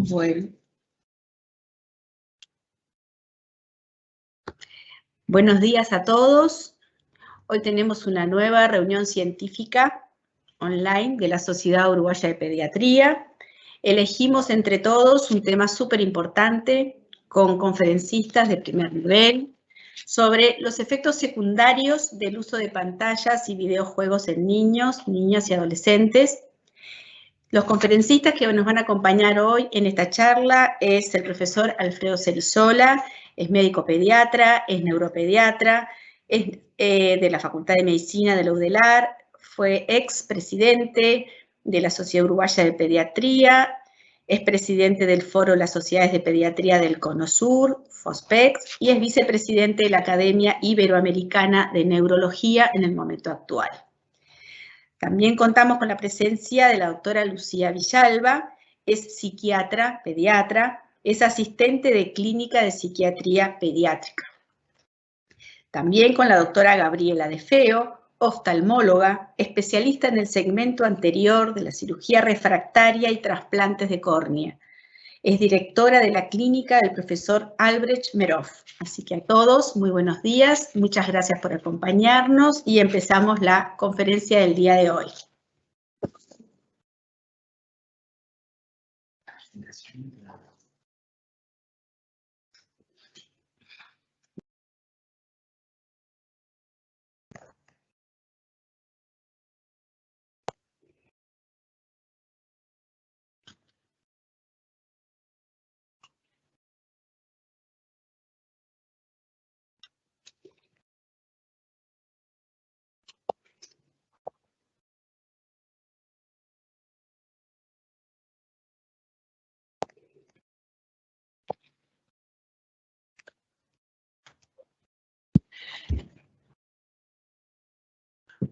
Bueno. Buenos días a todos. Hoy tenemos una nueva reunión científica online de la Sociedad Uruguaya de Pediatría. Elegimos entre todos un tema súper importante con conferencistas de primer nivel sobre los efectos secundarios del uso de pantallas y videojuegos en niños, niñas y adolescentes. Los conferencistas que nos van a acompañar hoy en esta charla es el profesor Alfredo Cerizola, es médico pediatra, es neuropediatra, es de la Facultad de Medicina de la UDELAR, fue expresidente de la Sociedad Uruguaya de Pediatría, es presidente del Foro de las Sociedades de Pediatría del Cono Sur, FOSPEX, y es vicepresidente de la Academia Iberoamericana de Neurología en el momento actual. También contamos con la presencia de la doctora Lucía Villalba, es psiquiatra, pediatra, es asistente de clínica de psiquiatría pediátrica. También con la doctora Gabriela De Feo, oftalmóloga, especialista en el segmento anterior de la cirugía refractaria y trasplantes de córnea. Es directora de la clínica del profesor Albrecht Meroff. Así que a todos, muy buenos días, muchas gracias por acompañarnos y empezamos la conferencia del día de hoy.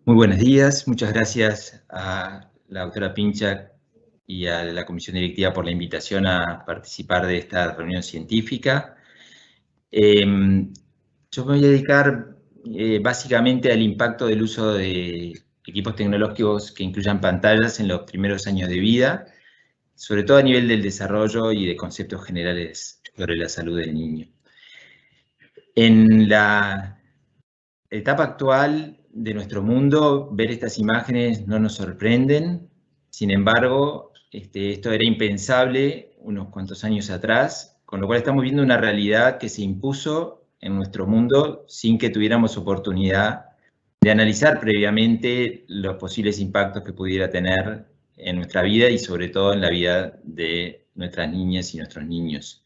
Muy buenos días, muchas gracias a la doctora Pinchak y a la comisión directiva por la invitación a participar de esta reunión científica. Yo me voy a dedicar básicamente al impacto del uso de equipos tecnológicos que incluyan pantallas en los primeros años de vida, sobre todo a nivel del desarrollo y de conceptos generales sobre la salud del niño. En la etapa actual de nuestro mundo, ver estas imágenes no nos sorprenden. Sin embargo, esto era impensable unos cuantos años atrás, con lo cual estamos viendo una realidad que se impuso en nuestro mundo sin que tuviéramos oportunidad de analizar previamente los posibles impactos que pudiera tener en nuestra vida y sobre todo en la vida de nuestras niñas y nuestros niños.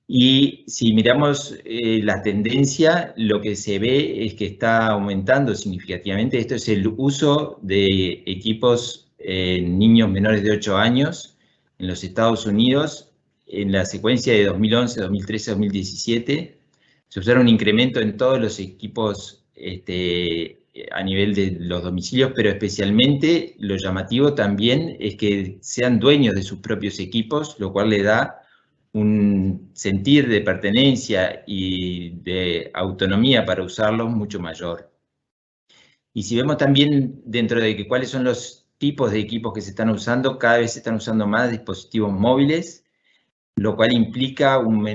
Y si miramos la tendencia, lo que se ve es que está aumentando significativamente. Esto es el uso de equipos en niños menores de 8 años en los Estados Unidos. En la secuencia de 2011, 2013, 2017, se observa un incremento en todos los equipos a nivel de los domicilios, pero especialmente lo llamativo también es que sean dueños de sus propios equipos, lo cual le da un sentir de pertenencia y de autonomía para usarlos mucho mayor. Y si vemos también dentro de cuáles son los tipos de equipos que se están usando, cada vez se están usando más dispositivos móviles, lo cual implica una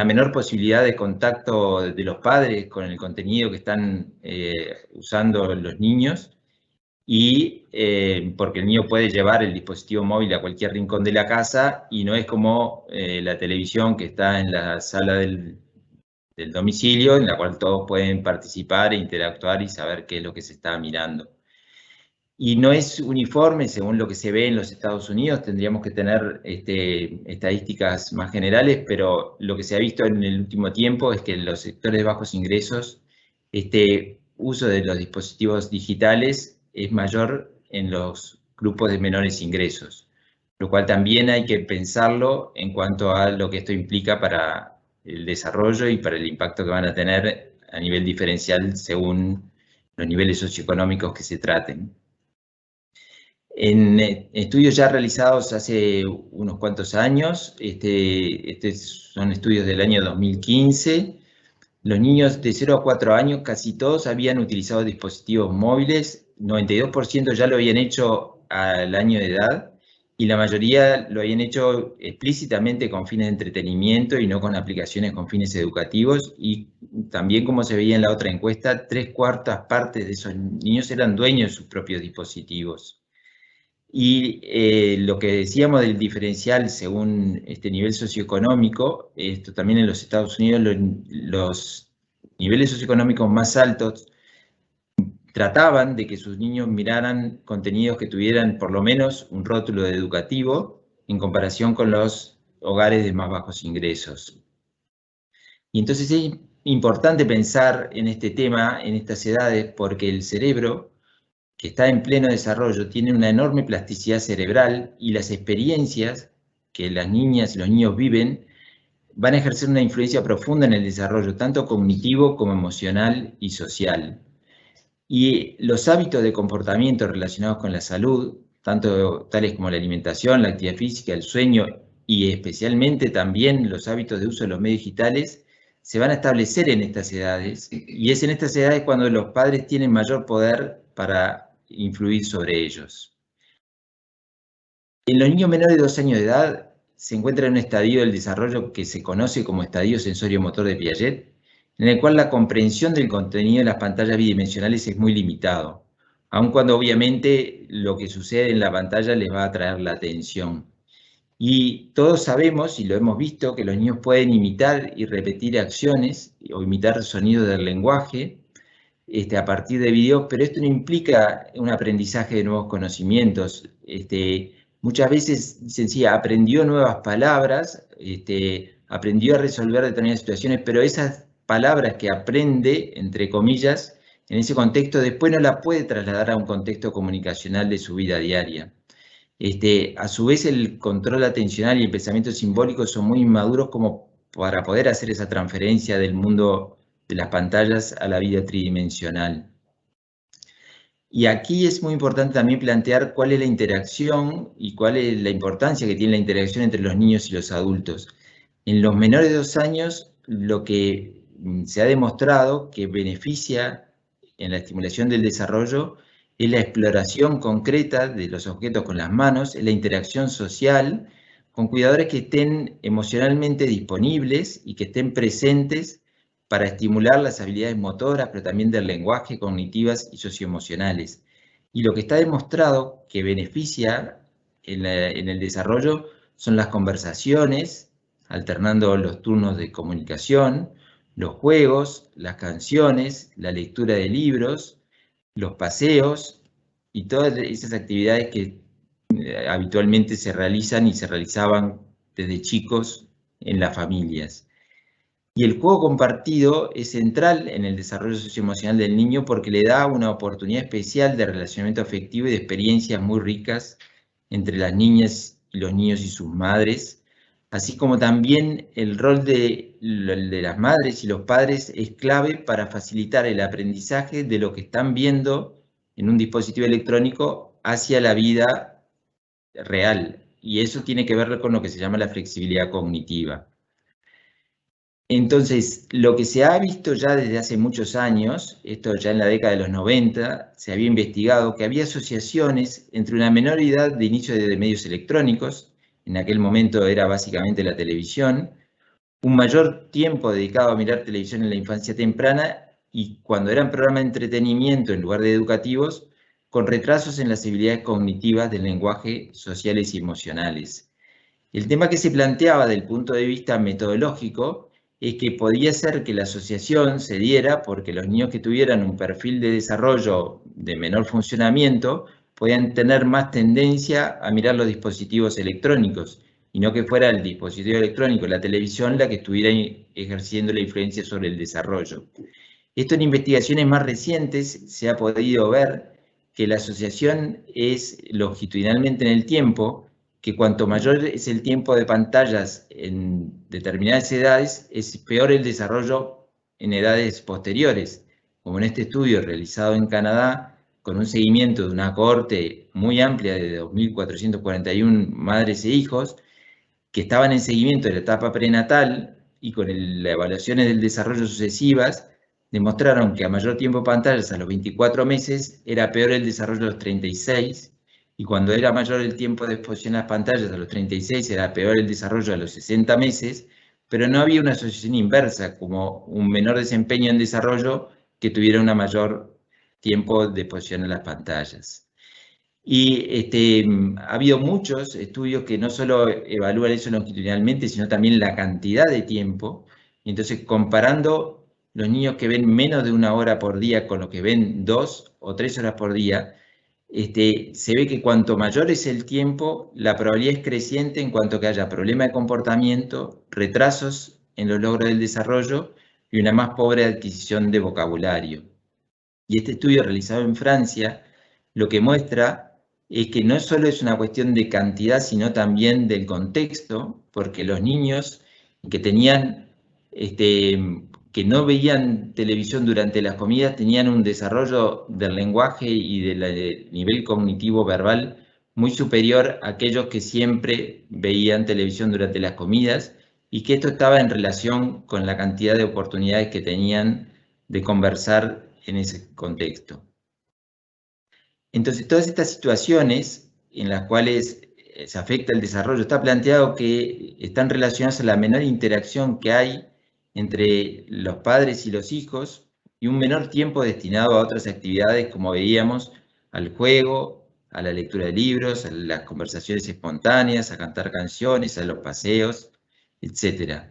menor posibilidad de contacto de los padres con el contenido que están usando los niños. Y porque el niño puede llevar el dispositivo móvil a cualquier rincón de la casa y no es como la televisión que está en la sala del domicilio, en la cual todos pueden participar e interactuar y saber qué es lo que se está mirando. Y no es uniforme según lo que se ve en los Estados Unidos, tendríamos que tener estadísticas más generales, pero lo que se ha visto en el último tiempo es que en los sectores de bajos ingresos, este uso de los dispositivos digitales es mayor en los grupos de menores ingresos, lo cual también hay que pensarlo en cuanto a lo que esto implica para el desarrollo y para el impacto que van a tener a nivel diferencial según los niveles socioeconómicos que se traten. En estudios ya realizados hace unos cuantos años, son estudios del año 2015, los niños de 0 a 4 años casi todos habían utilizado dispositivos móviles, 92% ya lo habían hecho al año de edad y la mayoría lo habían hecho explícitamente con fines de entretenimiento y no con aplicaciones con fines educativos, y también, como se veía en la otra encuesta, 3/4 partes de esos niños eran dueños de sus propios dispositivos. Y lo que decíamos del diferencial según este nivel socioeconómico, esto también en los Estados Unidos, los niveles socioeconómicos más altos trataban de que sus niños miraran contenidos que tuvieran por lo menos un rótulo educativo en comparación con los hogares de más bajos ingresos. Y entonces es importante pensar en este tema, en estas edades, porque el cerebro, que está en pleno desarrollo, tiene una enorme plasticidad cerebral, y las experiencias que las niñas y los niños viven van a ejercer una influencia profunda en el desarrollo, tanto cognitivo como emocional y social. Y los hábitos de comportamiento relacionados con la salud, tanto tales como la alimentación, la actividad física, el sueño y especialmente también los hábitos de uso de los medios digitales, se van a establecer en estas edades, y es en estas edades cuando los padres tienen mayor poder para influir sobre ellos. En los niños menores de 2 años de edad se encuentra en un estadio del desarrollo que se conoce como estadio sensorio-motor de Piaget, en el cual la comprensión del contenido de las pantallas bidimensionales es muy limitado, aun cuando obviamente lo que sucede en la pantalla les va a atraer la atención. Y todos sabemos, y lo hemos visto, que los niños pueden imitar y repetir acciones o imitar sonidos del lenguaje a partir de videos, pero esto no implica un aprendizaje de nuevos conocimientos. Muchas veces dicen, sí, aprendió nuevas palabras, aprendió a resolver determinadas situaciones, pero esas palabras que aprende, entre comillas, en ese contexto, después no las puede trasladar a un contexto comunicacional de su vida diaria. A su vez, el control atencional y el pensamiento simbólico son muy inmaduros como para poder hacer esa transferencia del mundo de las pantallas a la vida tridimensional. Y aquí es muy importante también plantear cuál es la interacción y cuál es la importancia que tiene la interacción entre los niños y los adultos. En los menores de 2 años, lo que se ha demostrado que beneficia en la estimulación del desarrollo es la exploración concreta de los objetos con las manos, es la interacción social con cuidadores que estén emocionalmente disponibles y que estén presentes para estimular las habilidades motoras, pero también del lenguaje, cognitivas y socioemocionales. Y lo que está demostrado que beneficia en el desarrollo son las conversaciones, alternando los turnos de comunicación, los juegos, las canciones, la lectura de libros, los paseos y todas esas actividades que habitualmente se realizan y se realizaban desde chicos en las familias. Y el juego compartido es central en el desarrollo socioemocional del niño porque le da una oportunidad especial de relacionamiento afectivo y de experiencias muy ricas entre las niñas y los niños y sus madres, así como también el rol de las madres y los padres es clave para facilitar el aprendizaje de lo que están viendo en un dispositivo electrónico hacia la vida real. Y eso tiene que ver con lo que se llama la flexibilidad cognitiva. Entonces, lo que se ha visto ya desde hace muchos años, esto ya en la década de los 90, se había investigado que había asociaciones entre una menor edad de inicio de medios electrónicos, en aquel momento era básicamente la televisión, un mayor tiempo dedicado a mirar televisión en la infancia temprana y cuando eran programas de entretenimiento en lugar de educativos, con retrasos en las habilidades cognitivas del lenguaje, sociales y emocionales. El tema que se planteaba desde el punto de vista metodológico es que podía ser que la asociación se diera porque los niños que tuvieran un perfil de desarrollo de menor funcionamiento podían tener más tendencia a mirar los dispositivos electrónicos y no que fuera el dispositivo electrónico, la televisión, la que estuviera ejerciendo la influencia sobre el desarrollo. Esto en investigaciones más recientes se ha podido ver que la asociación es longitudinalmente en el tiempo, que cuanto mayor es el tiempo de pantallas en determinadas edades, es peor el desarrollo en edades posteriores, como en este estudio realizado en Canadá, con un seguimiento de una cohorte muy amplia de 2.441 madres e hijos, que estaban en seguimiento de la etapa prenatal y con las evaluaciones del desarrollo sucesivas, demostraron que a mayor tiempo de pantallas a los 24 meses era peor el desarrollo a los 36 y cuando era mayor el tiempo de exposición a las pantallas, a los 36, era peor el desarrollo a los 60 meses, pero no había una asociación inversa, como un menor desempeño en desarrollo que tuviera un mayor tiempo de exposición a las pantallas. Y ha habido muchos estudios que no solo evalúan eso longitudinalmente, sino también la cantidad de tiempo. Y entonces, comparando los niños que ven menos de 1 hora por día con los que ven 2 o 3 horas por día, se ve que cuanto mayor es el tiempo, la probabilidad es creciente en cuanto que haya problemas de comportamiento, retrasos en los logros del desarrollo y una más pobre adquisición de vocabulario. Y este estudio realizado en Francia lo que muestra es que no solo es una cuestión de cantidad, sino también del contexto, porque los niños que tenían, que no veían televisión durante las comidas, tenían un desarrollo del lenguaje y del nivel cognitivo verbal muy superior a aquellos que siempre veían televisión durante las comidas, y que esto estaba en relación con la cantidad de oportunidades que tenían de conversar en ese contexto. Entonces, todas estas situaciones en las cuales se afecta el desarrollo, está planteado que están relacionadas a la menor interacción que hay entre los padres y los hijos y un menor tiempo destinado a otras actividades, como veíamos, al juego, a la lectura de libros, a las conversaciones espontáneas, a cantar canciones, a los paseos, etc.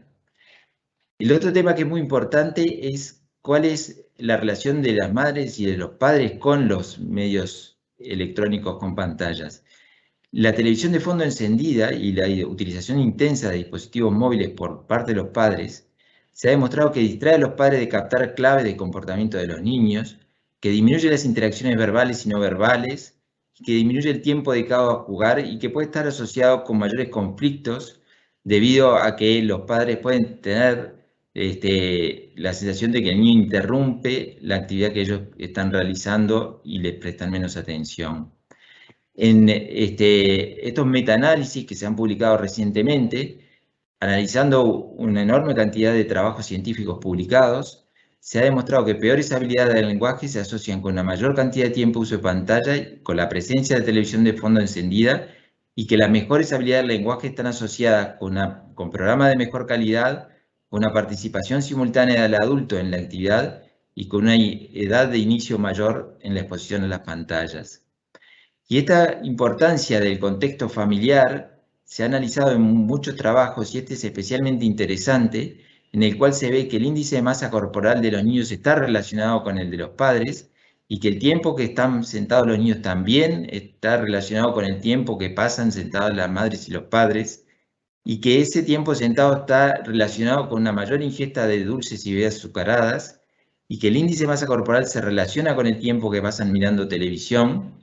El otro tema que es muy importante es cuál es la relación de las madres y de los padres con los medios electrónicos con pantallas. La televisión de fondo encendida y la utilización intensa de dispositivos móviles por parte de los padres se ha demostrado que distrae a los padres de captar claves de comportamiento de los niños, que disminuye las interacciones verbales y no verbales, que disminuye el tiempo dedicado a jugar y que puede estar asociado con mayores conflictos debido a que los padres pueden tener la sensación de que el niño interrumpe la actividad que ellos están realizando y les prestan menos atención. En estos metaanálisis que se han publicado recientemente, analizando una enorme cantidad de trabajos científicos publicados, se ha demostrado que peores habilidades del lenguaje se asocian con una mayor cantidad de tiempo de uso de pantalla, con la presencia de televisión de fondo encendida, y que las mejores habilidades del lenguaje están asociadas con programas de mejor calidad, con una participación simultánea del adulto en la actividad y con una edad de inicio mayor en la exposición a las pantallas. Y esta importancia del contexto familiar se ha analizado en muchos trabajos y este es especialmente interesante, en el cual se ve que el índice de masa corporal de los niños está relacionado con el de los padres y que el tiempo que están sentados los niños también está relacionado con el tiempo que pasan sentados las madres y los padres, y que ese tiempo sentado está relacionado con una mayor ingesta de dulces y bebidas azucaradas, y que el índice de masa corporal se relaciona con el tiempo que pasan mirando televisión,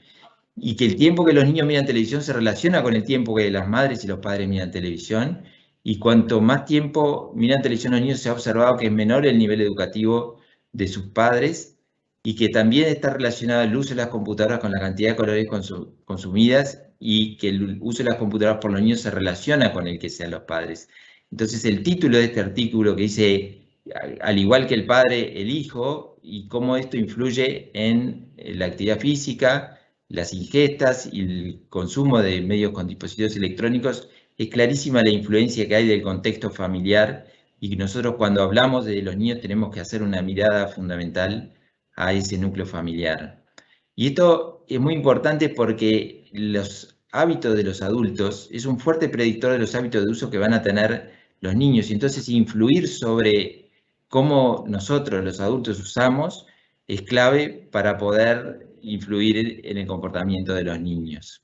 y que el tiempo que los niños miran televisión se relaciona con el tiempo que las madres y los padres miran televisión, y cuanto más tiempo miran televisión los niños, se ha observado que es menor el nivel educativo de sus padres, y que también está relacionado el uso de las computadoras con la cantidad de colores consumidas, y que el uso de las computadoras por los niños se relaciona con el que sean los padres. Entonces, el título de este artículo que dice, al igual que el padre, el hijo, y cómo esto influye en la actividad física, las ingestas y el consumo de medios con dispositivos electrónicos, es clarísima la influencia que hay del contexto familiar, y que nosotros cuando hablamos de los niños tenemos que hacer una mirada fundamental a ese núcleo familiar. Y esto es muy importante porque los hábitos de los adultos es un fuerte predictor de los hábitos de uso que van a tener los niños, y entonces influir sobre cómo nosotros los adultos usamos es clave para poder influir en el comportamiento de los niños.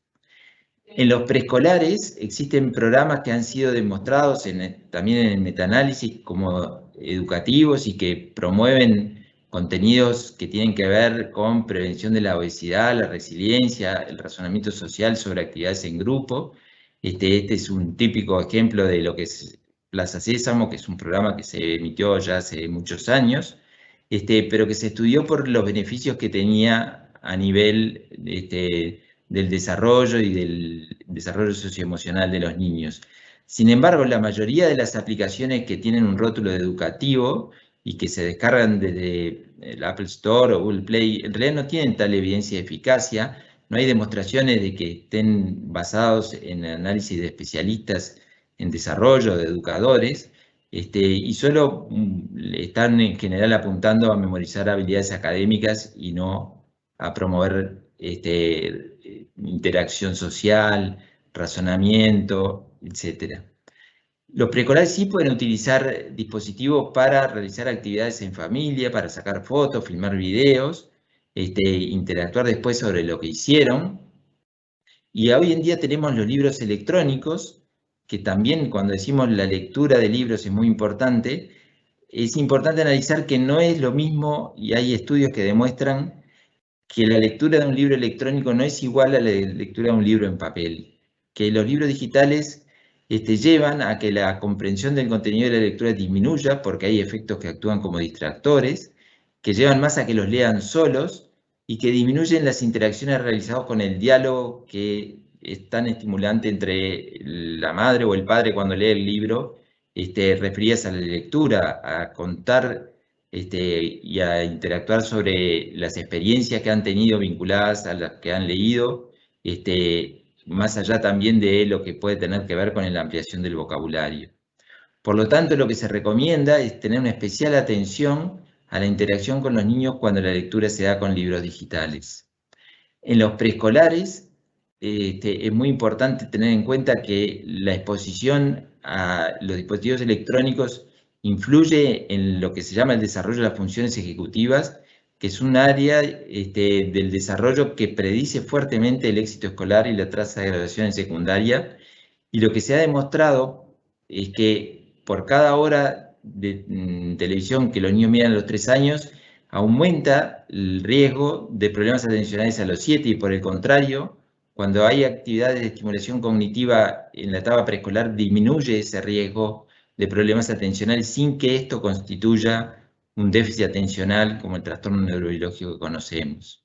En los preescolares existen programas que han sido demostrados también en el metaanálisis como educativos y que promueven contenidos que tienen que ver con prevención de la obesidad, la resiliencia, el razonamiento social sobre actividades en grupo. Este es un típico ejemplo de lo que es Plaza Sésamo, que es un programa que se emitió ya hace muchos años, pero que se estudió por los beneficios que tenía a nivel del desarrollo y del desarrollo socioemocional de los niños. Sin embargo, la mayoría de las aplicaciones que tienen un rótulo educativo y que se descargan desde el Apple Store o Google Play, en realidad no tienen tal evidencia de eficacia, no hay demostraciones de que estén basados en análisis de especialistas en desarrollo, de educadores, y solo están en general apuntando a memorizar habilidades académicas y no a promover interacción social, razonamiento, etc. Los preescolares sí pueden utilizar dispositivos para realizar actividades en familia, para sacar fotos, filmar videos, interactuar después sobre lo que hicieron. Y hoy en día tenemos los libros electrónicos, que también cuando decimos la lectura de libros es muy importante. Es importante analizar que no es lo mismo, y hay estudios que demuestran que la lectura de un libro electrónico no es igual a la lectura de un libro en papel, que los libros digitales llevan a que la comprensión del contenido de la lectura disminuya porque hay efectos que actúan como distractores, que llevan más a que los lean solos y que disminuyen las interacciones realizadas con el diálogo que es tan estimulante entre la madre o el padre cuando lee el libro, referidas a la lectura, a contar y a interactuar sobre las experiencias que han tenido vinculadas a las que han leído, más allá también de lo que puede tener que ver con la ampliación del vocabulario. Por lo tanto, lo que se recomienda es tener una especial atención a la interacción con los niños cuando la lectura se da con libros digitales. En los preescolares es muy importante tener en cuenta que la exposición a los dispositivos electrónicos influye en lo que se llama el desarrollo de las funciones ejecutivas, que es un área del desarrollo que predice fuertemente el éxito escolar y la tasa de graduación en secundaria. Y lo que se ha demostrado es que por cada hora de televisión que los niños miran a los 3 años, aumenta el riesgo de problemas atencionales a los 7 y por el contrario, cuando hay actividades de estimulación cognitiva en la etapa preescolar, disminuye ese riesgo de problemas atencionales sin que esto constituya un déficit atencional como el trastorno neurobiológico que conocemos.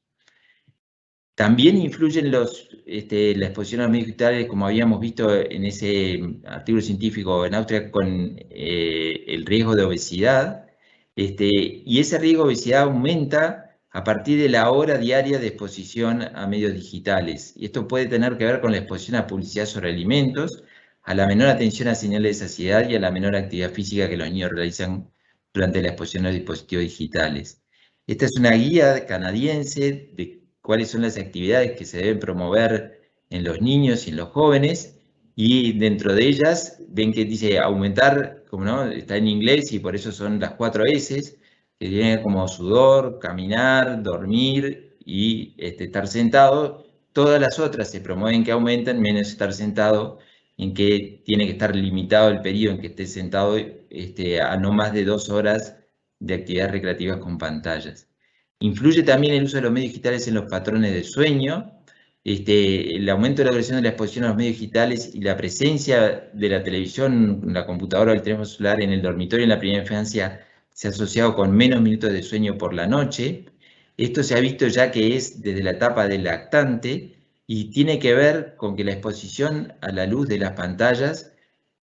También influyen la exposición a los medios digitales, como habíamos visto en ese artículo científico en Austria, con el riesgo de obesidad. Y ese riesgo de obesidad aumenta a partir de la hora diaria de exposición a medios digitales. Y esto puede tener que ver con la exposición a publicidad sobre alimentos, a la menor atención a señales de saciedad y a la menor actividad física que los niños realizan durante la exposición a los dispositivos digitales. Esta es una guía canadiense de cuáles son las actividades que se deben promover en los niños y en los jóvenes, y dentro de ellas ven que dice aumentar, como no, está en inglés y por eso son las 4 S, que tienen como sudor, caminar, dormir y estar sentado. Todas las otras se promueven que aumenten, menos estar sentado, en que tiene que estar limitado el periodo en que esté sentado a no más de 2 horas de actividades recreativas con pantallas. Influye también el uso de los medios digitales en los patrones de sueño, el aumento de la duración de la exposición a los medios digitales y la presencia de la televisión, la computadora o el teléfono celular en el dormitorio en la primera infancia se ha asociado con menos minutos de sueño por la noche. Esto se ha visto ya que es desde la etapa del lactante y tiene que ver con que la exposición a la luz de las pantallas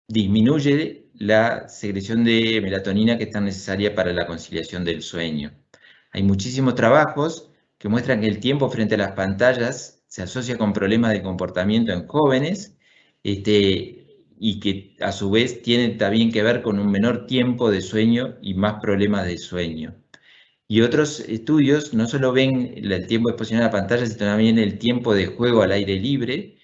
disminuye la secreción de melatonina que es tan necesaria para la conciliación del sueño. Hay muchísimos trabajos que muestran que el tiempo frente a las pantallas se asocia con problemas de comportamiento en jóvenes y que a su vez tiene también que ver con un menor tiempo de sueño y más problemas de sueño. Y otros estudios no solo ven el tiempo de exposición a la pantalla, sino también el tiempo de juego al aire libre.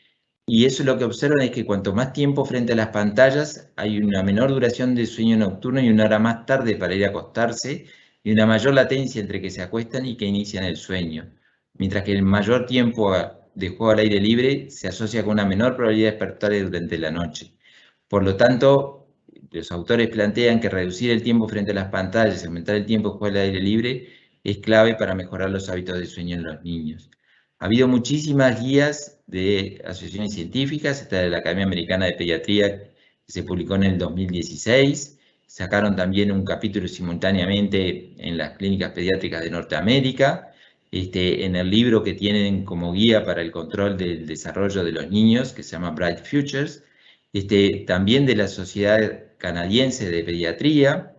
Y eso lo que observan es que cuanto más tiempo frente a las pantallas, hay una menor duración de sueño nocturno y una hora más tarde para ir a acostarse, y una mayor latencia entre que se acuestan y que inician el sueño. Mientras que el mayor tiempo de juego al aire libre se asocia con una menor probabilidad de despertar durante la noche. Por lo tanto, los autores plantean que reducir el tiempo frente a las pantallas y aumentar el tiempo de juego al aire libre es clave para mejorar los hábitos de sueño en los niños. Ha habido muchísimas guías de asociaciones científicas, esta de la Academia Americana de Pediatría que se publicó en el 2016, sacaron también un capítulo simultáneamente en las clínicas pediátricas de Norteamérica, en el libro que tienen como guía para el control del desarrollo de los niños, que se llama Bright Futures, también de la Sociedad Canadiense de Pediatría,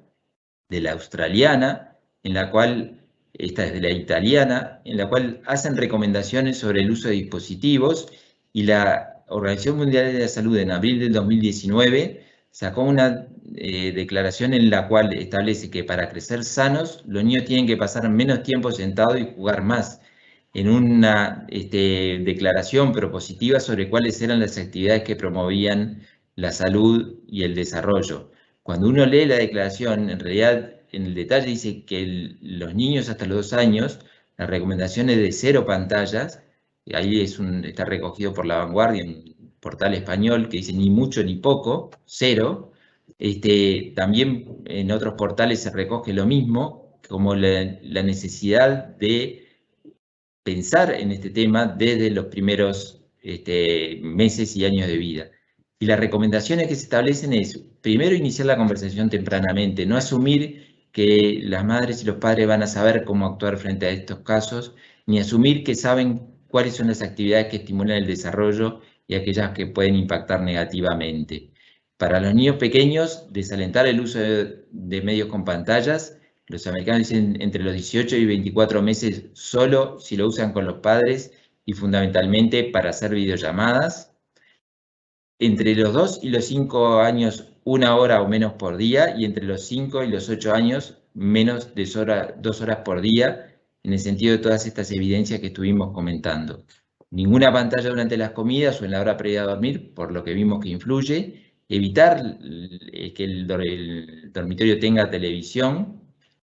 de la australiana, en la cual esta es de la italiana, en la cual hacen recomendaciones sobre el uso de dispositivos, y la Organización Mundial de la Salud en abril del 2019 sacó una declaración en la cual establece que para crecer sanos, los niños tienen que pasar menos tiempo sentados y jugar más, en una declaración propositiva sobre cuáles eran las actividades que promovían la salud y el desarrollo. Cuando uno lee la declaración, en realidad en el detalle dice que los niños hasta los 2 años, la recomendación es de 0 pantallas, ahí está recogido por La Vanguardia, un portal español que dice ni mucho ni poco, 0. También en otros portales se recoge lo mismo, como la necesidad de pensar en este tema desde los primeros meses y años de vida. Y las recomendaciones que se establecen es, primero, iniciar la conversación tempranamente, no asumir que las madres y los padres van a saber cómo actuar frente a estos casos, ni asumir que saben cuáles son las actividades que estimulan el desarrollo y aquellas que pueden impactar negativamente. Para los niños pequeños, desalentar el uso de medios con pantallas. Los americanos dicen entre los 18 y 24 meses solo si lo usan con los padres y fundamentalmente para hacer videollamadas. Entre los 2 y los 5 años, 1 hora o menos por día, y entre los 5 y los 8 años, menos de 2 horas por día, en el sentido de todas estas evidencias que estuvimos comentando. Ninguna pantalla durante las comidas o en la hora previa a dormir, por lo que vimos que influye. Evitar que el dormitorio tenga televisión.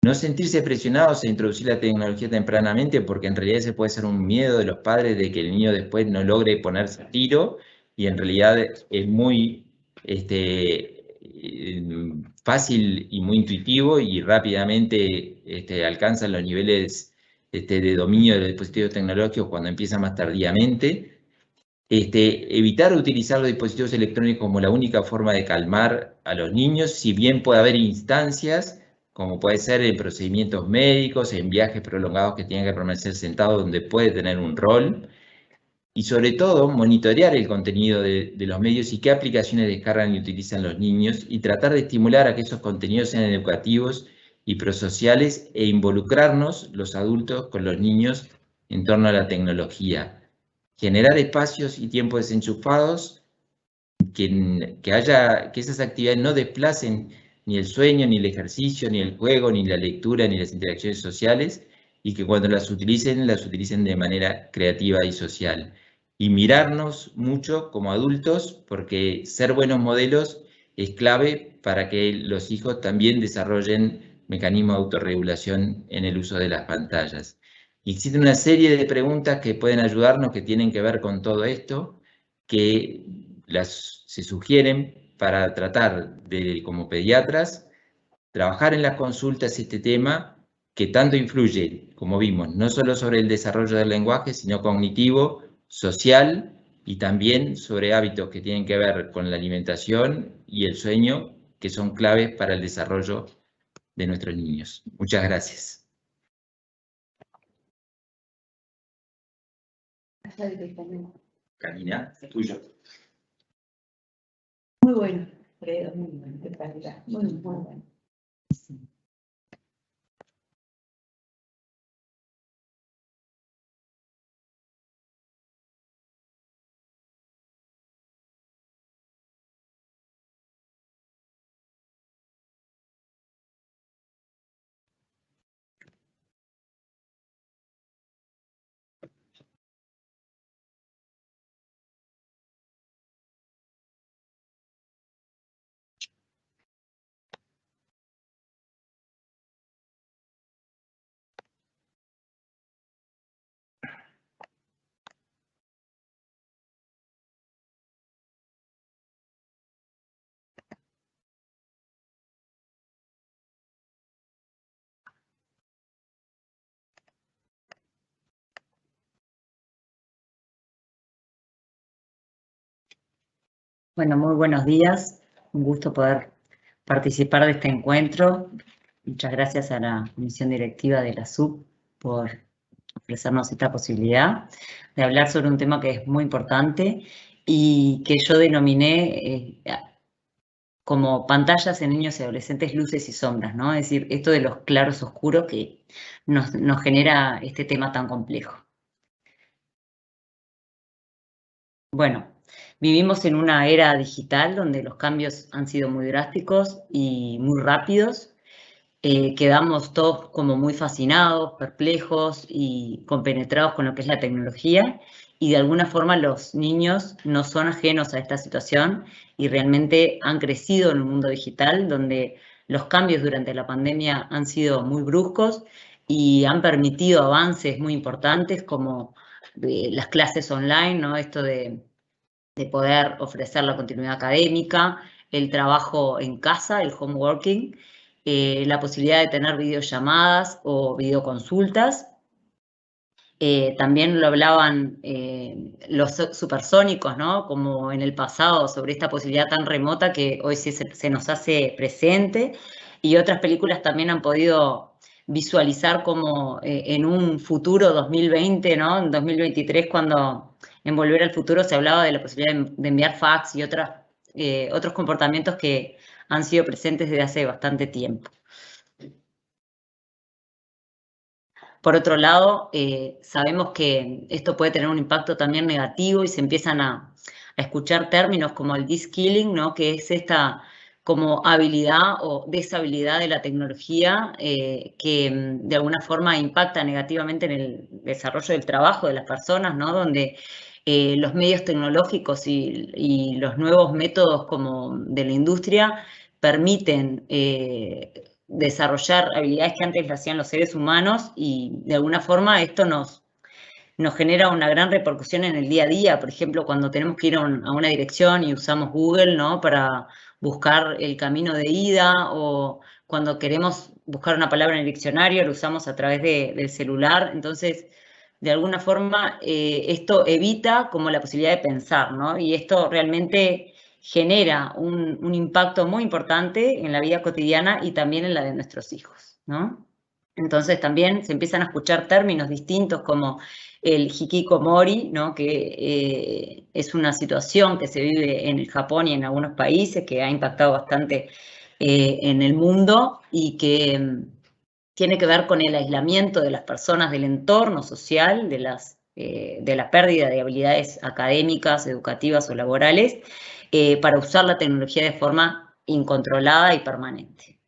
No sentirse presionados a introducir la tecnología tempranamente, porque en realidad ese puede ser un miedo de los padres de que el niño después no logre ponerse a tiro, y en realidad es muy fácil y muy intuitivo, y rápidamente alcanzan los niveles de dominio de los dispositivos tecnológicos cuando empieza más tardíamente. Evitar utilizar los dispositivos electrónicos como la única forma de calmar a los niños, si bien puede haber instancias, como puede ser en procedimientos médicos, en viajes prolongados que tienen que permanecer sentados, donde puede tener un rol. Y sobre todo, monitorear el contenido de los medios y qué aplicaciones descargan y utilizan los niños, y tratar de estimular a que esos contenidos sean educativos y prosociales, e involucrarnos los adultos con los niños en torno a la tecnología. Generar espacios y tiempos desenchufados, que esas actividades no desplacen ni el sueño, ni el ejercicio, ni el juego, ni la lectura, ni las interacciones sociales, y que cuando las utilicen de manera creativa y social. Y mirarnos mucho como adultos, porque ser buenos modelos es clave para que los hijos también desarrollen mecanismos de autorregulación en el uso de las pantallas. Y existe una serie de preguntas que pueden ayudarnos, que tienen que ver con todo esto, que se sugieren para tratar de, como pediatras, trabajar en las consultas este tema, que tanto influye, como vimos, no solo sobre el desarrollo del lenguaje, sino cognitivo, social, y también sobre hábitos que tienen que ver con la alimentación y el sueño, que son claves para el desarrollo de nuestros niños. Muchas gracias. Karina, tuyo. Muy bueno, Fredo, muy bueno, de calidad, muy bueno. Sí. Bueno, muy buenos días. Un gusto poder participar de este encuentro. Muchas gracias a la Comisión Directiva de la SUB por ofrecernos esta posibilidad de hablar sobre un tema que es muy importante y que yo denominé como pantallas en niños y adolescentes, luces y sombras, ¿no? Es decir, esto de los claros oscuros que nos genera este tema tan complejo. Bueno, vivimos en una era digital donde los cambios han sido muy drásticos y muy rápidos. Quedamos todos como muy fascinados, perplejos y compenetrados con lo que es la tecnología, y de alguna forma los niños no son ajenos a esta situación y realmente han crecido en un mundo digital donde los cambios durante la pandemia han sido muy bruscos y han permitido avances muy importantes como las clases online, ¿no? Esto de poder ofrecer la continuidad académica, el trabajo en casa, el home working, la posibilidad de tener videollamadas o videoconsultas. También lo hablaban los supersónicos, ¿no? Como en el pasado, sobre esta posibilidad tan remota que hoy se nos hace presente. Y otras películas también han podido visualizar como en un futuro 2020, ¿no? En 2023, cuando en Volver al Futuro se hablaba de la posibilidad de enviar fax y otros comportamientos que han sido presentes desde hace bastante tiempo. Por otro lado, sabemos que esto puede tener un impacto también negativo y se empiezan a escuchar términos como el de-skilling, ¿no? Que es esta como habilidad o deshabilidad de la tecnología que de alguna forma impacta negativamente en el desarrollo del trabajo de las personas, ¿no? Donde los medios tecnológicos y los nuevos métodos como de la industria permiten desarrollar habilidades que antes lo hacían los seres humanos, y de alguna forma esto nos genera una gran repercusión en el día a día. Por ejemplo, cuando tenemos que ir a una dirección y usamos Google, ¿no? Para buscar el camino de ida, o cuando queremos buscar una palabra en el diccionario, lo usamos a través del celular. Entonces, de alguna forma, esto evita como la posibilidad de pensar, ¿no? Y esto realmente genera un impacto muy importante en la vida cotidiana y también en la de nuestros hijos, ¿no? Entonces también se empiezan a escuchar términos distintos como el hikikomori, ¿no? Que es una situación que se vive en el Japón y en algunos países, que ha impactado bastante en el mundo y que tiene que ver con el aislamiento de las personas del entorno social, de la pérdida de habilidades académicas, educativas o laborales, para usar la tecnología de forma incontrolada y permanente.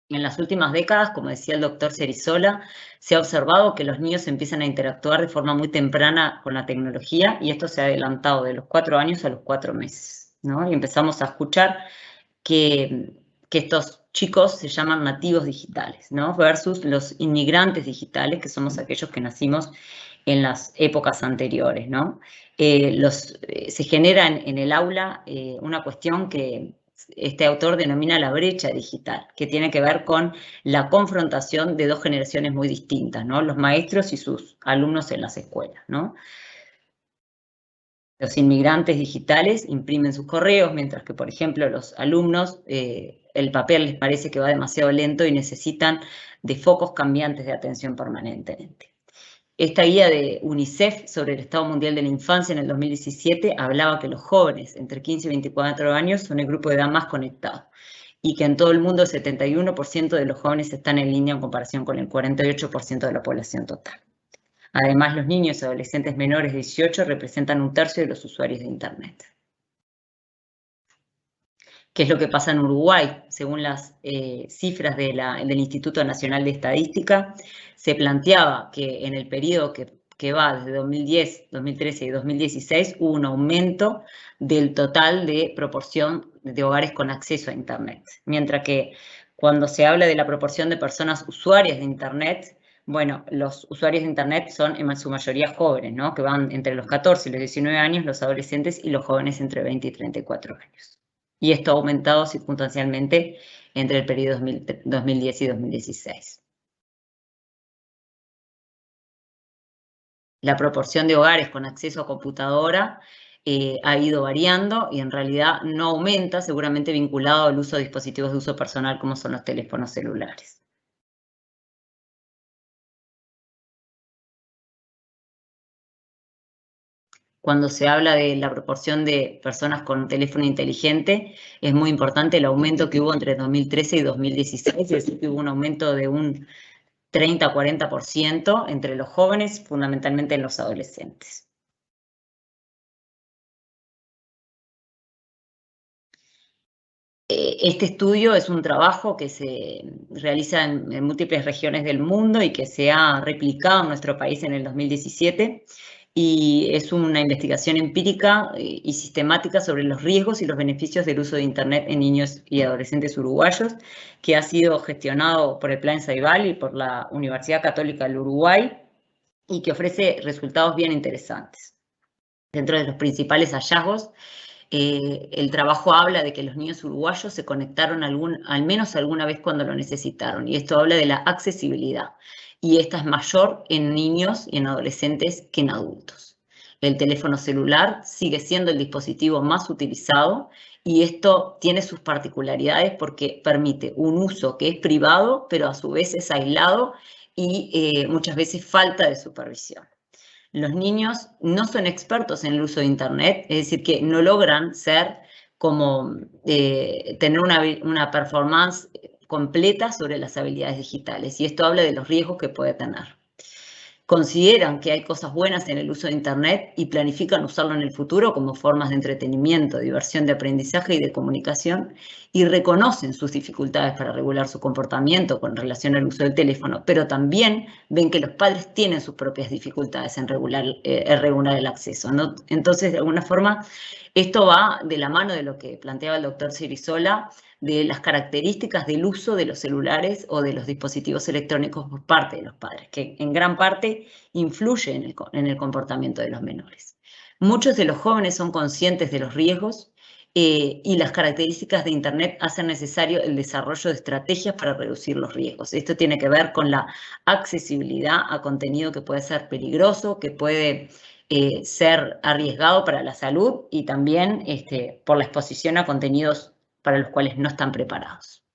En las últimas décadas, como decía el doctor Cerizola, se ha observado que los niños empiezan a interactuar de forma muy temprana con la tecnología, y esto se ha adelantado de los 4 años a los 4 meses, ¿no? Y empezamos a escuchar que estos chicos se llaman nativos digitales, ¿no? Versus los inmigrantes digitales, que somos aquellos que nacimos en las épocas anteriores, ¿no? Se genera en el aula una cuestión que este autor denomina la brecha digital, que tiene que ver con la confrontación de dos generaciones muy distintas, ¿no? Los maestros y sus alumnos en las escuelas, ¿no? Los inmigrantes digitales imprimen sus correos, mientras que, por ejemplo, los alumnos, el papel les parece que va demasiado lento y necesitan de focos cambiantes de atención permanentemente. Esta guía de UNICEF sobre el Estado Mundial de la Infancia en el 2017 hablaba que los jóvenes entre 15 y 24 años son el grupo de edad más conectado, y que en todo el mundo el 71% de los jóvenes están en línea en comparación con el 48% de la población total. Además, los niños y adolescentes menores de 18 representan 1/3 de los usuarios de Internet. ¿Qué es lo que pasa en Uruguay? Según las cifras del Instituto Nacional de Estadística, se planteaba que en el periodo que va desde 2010, 2013 y 2016 hubo un aumento del total de proporción de hogares con acceso a Internet. Mientras que cuando se habla de la proporción de personas usuarias de Internet, bueno, los usuarios de Internet son en su mayoría jóvenes, ¿no? Que van entre los 14 y los 19 años, los adolescentes, y los jóvenes entre 20 y 34 años. Y esto ha aumentado circunstancialmente entre el periodo 2010 y 2016. La proporción de hogares con acceso a computadora ha ido variando y en realidad no aumenta, seguramente vinculado al uso de dispositivos de uso personal como son los teléfonos celulares. Cuando se habla de la proporción de personas con teléfono inteligente, es muy importante el aumento que hubo entre 2013 y 2016, es decir, que hubo un aumento de un 30-40% entre los jóvenes, fundamentalmente en los adolescentes. Este estudio es un trabajo que se realiza en múltiples regiones del mundo y que se ha replicado en nuestro país en el 2017, y es una investigación empírica y sistemática sobre los riesgos y los beneficios del uso de Internet en niños y adolescentes uruguayos, que ha sido gestionado por el Plan Ceibal y por la Universidad Católica del Uruguay, y que ofrece resultados bien interesantes. Dentro de los principales hallazgos, el trabajo habla de que los niños uruguayos se conectaron al menos alguna vez cuando lo necesitaron, y esto habla de la accesibilidad, y esta es mayor en niños y en adolescentes que en adultos. El teléfono celular sigue siendo el dispositivo más utilizado, y esto tiene sus particularidades porque permite un uso que es privado, pero a su vez es aislado y muchas veces falta de supervisión. Los niños no son expertos en el uso de Internet, es decir, que no logran ser como tener una performance completa sobre las habilidades digitales, y esto habla de los riesgos que puede tener. Consideran que hay cosas buenas en el uso de Internet y planifican usarlo en el futuro como formas de entretenimiento, diversión, de aprendizaje y de comunicación, y reconocen sus dificultades para regular su comportamiento con relación al uso del teléfono, pero también ven que los padres tienen sus propias dificultades en regular el acceso, ¿no? Entonces, de alguna forma, esto va de la mano de lo que planteaba el doctor Cirisola, de las características del uso de los celulares o de los dispositivos electrónicos por parte de los padres, que en gran parte influye en el comportamiento de los menores. Muchos de los jóvenes son conscientes de los riesgos y las características de Internet hacen necesario el desarrollo de estrategias para reducir los riesgos. Esto tiene que ver con la accesibilidad a contenido que puede ser peligroso, que puede ser arriesgado para la salud, y también por la exposición a contenidos para los cuales no están preparados.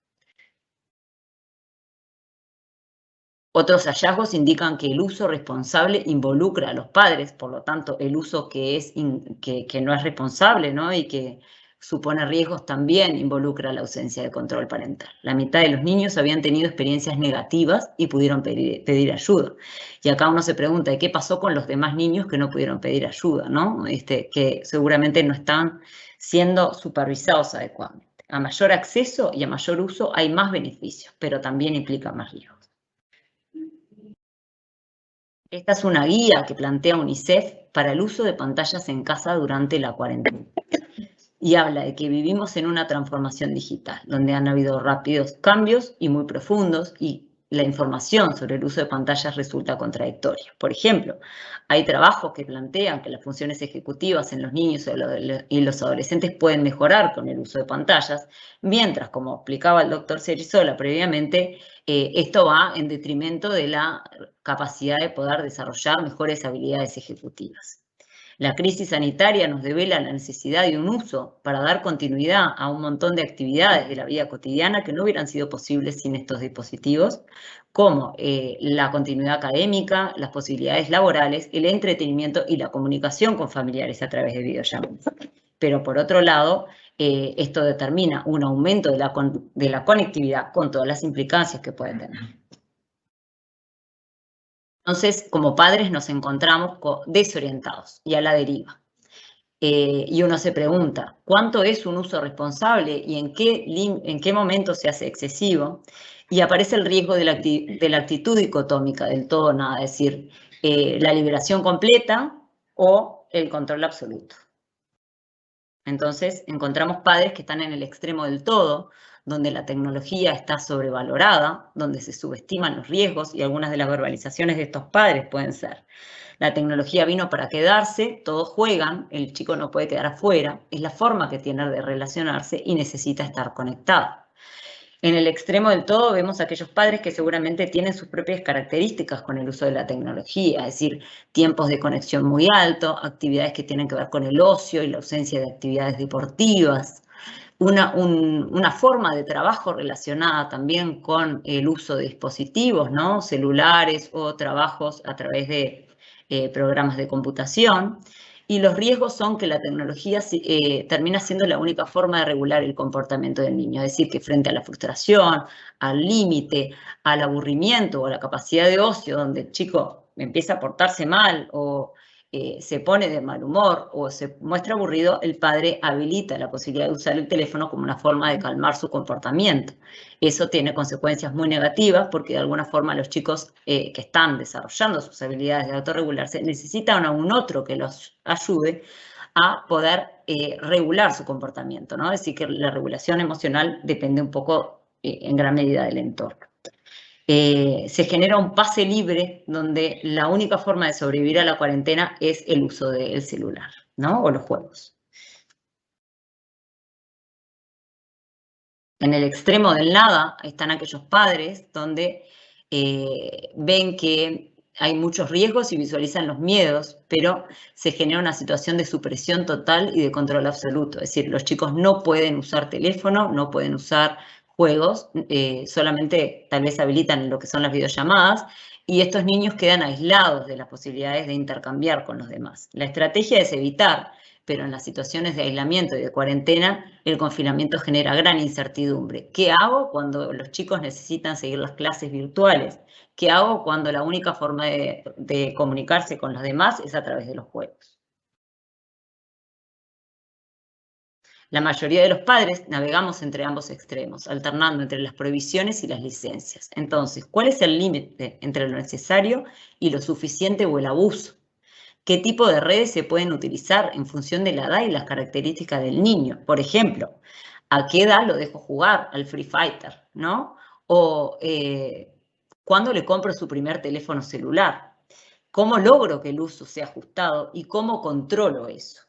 Otros hallazgos indican que el uso responsable involucra a los padres, por lo tanto, el uso que no es responsable, ¿no?, y que supone riesgos también involucra la ausencia de control parental. La mitad de los niños habían tenido experiencias negativas y pudieron pedir ayuda. Y acá uno se pregunta, ¿qué pasó con los demás niños que no pudieron pedir ayuda, ¿no? Que seguramente no están siendo supervisados adecuadamente. A mayor acceso y a mayor uso hay más beneficios, pero también implica más riesgos. Esta es una guía que plantea UNICEF para el uso de pantallas en casa durante la cuarentena. Y habla de que vivimos en una transformación digital, donde han habido rápidos cambios y muy profundos, y la información sobre el uso de pantallas resulta contradictoria. Por ejemplo, hay trabajos que plantean que las funciones ejecutivas en los niños y los adolescentes pueden mejorar con el uso de pantallas, mientras, como explicaba el doctor Cirisola previamente, esto va en detrimento de la capacidad de poder desarrollar mejores habilidades ejecutivas. La crisis sanitaria nos devela la necesidad de un uso para dar continuidad a un montón de actividades de la vida cotidiana que no hubieran sido posibles sin estos dispositivos, como la continuidad académica, las posibilidades laborales, el entretenimiento y la comunicación con familiares a través de videollamadas. Pero por otro lado, esto determina un aumento de la conectividad con todas las implicancias que puede tener. Entonces, como padres nos encontramos desorientados y a la deriva. Y uno se pregunta, ¿cuánto es un uso responsable y en qué momento se hace excesivo? Y aparece el riesgo de la actitud dicotómica, del todo o nada, es decir, la liberación completa o el control absoluto. Entonces, encontramos padres que están en el extremo del todo, donde la tecnología está sobrevalorada, donde se subestiman los riesgos, y algunas de las verbalizaciones de estos padres pueden ser: la tecnología vino para quedarse, todos juegan, el chico no puede quedar afuera, es la forma que tiene de relacionarse y necesita estar conectado. En el extremo del todo vemos a aquellos padres que seguramente tienen sus propias características con el uso de la tecnología, es decir, tiempos de conexión muy altos, actividades que tienen que ver con el ocio y la ausencia de actividades deportivas, una forma de trabajo relacionada también con el uso de dispositivos, ¿no?, celulares, o trabajos a través de programas de computación, Y los riesgos son que la tecnología termina siendo la única forma de regular el comportamiento del niño. Es decir, que frente a la frustración, al límite, al aburrimiento o a la capacidad de ocio, donde el chico empieza a portarse mal o se pone de mal humor o se muestra aburrido, el padre habilita la posibilidad de usar el teléfono como una forma de calmar su comportamiento. Eso tiene consecuencias muy negativas porque de alguna forma los chicos que están desarrollando sus habilidades de autorregularse necesitan a un otro que los ayude a poder regular su comportamiento, ¿no? Es decir, que la regulación emocional depende un poco en gran medida del entorno. Se genera un pase libre donde la única forma de sobrevivir a la cuarentena es el uso del celular, ¿no? O los juegos. En el extremo del nada están aquellos padres donde ven que hay muchos riesgos y visualizan los miedos, pero se genera una situación de supresión total y de control absoluto. Es decir, los chicos no pueden usar teléfono, no pueden usar juegos, solamente tal vez habilitan lo que son las videollamadas, y estos niños quedan aislados de las posibilidades de intercambiar con los demás. La estrategia es evitar, pero en las situaciones de aislamiento y de cuarentena, el confinamiento genera gran incertidumbre. ¿Qué hago cuando los chicos necesitan seguir las clases virtuales? ¿Qué hago cuando la única forma de comunicarse con los demás es a través de los juegos? La mayoría de los padres navegamos entre ambos extremos, alternando entre las prohibiciones y las licencias. Entonces, ¿cuál es el límite entre lo necesario y lo suficiente o el abuso? ¿Qué tipo de redes se pueden utilizar en función de la edad y las características del niño? Por ejemplo, ¿a qué edad lo dejo jugar al Free Fighter, ¿no? O ¿cuándo le compro su primer teléfono celular? ¿Cómo logro que el uso sea ajustado y cómo controlo eso?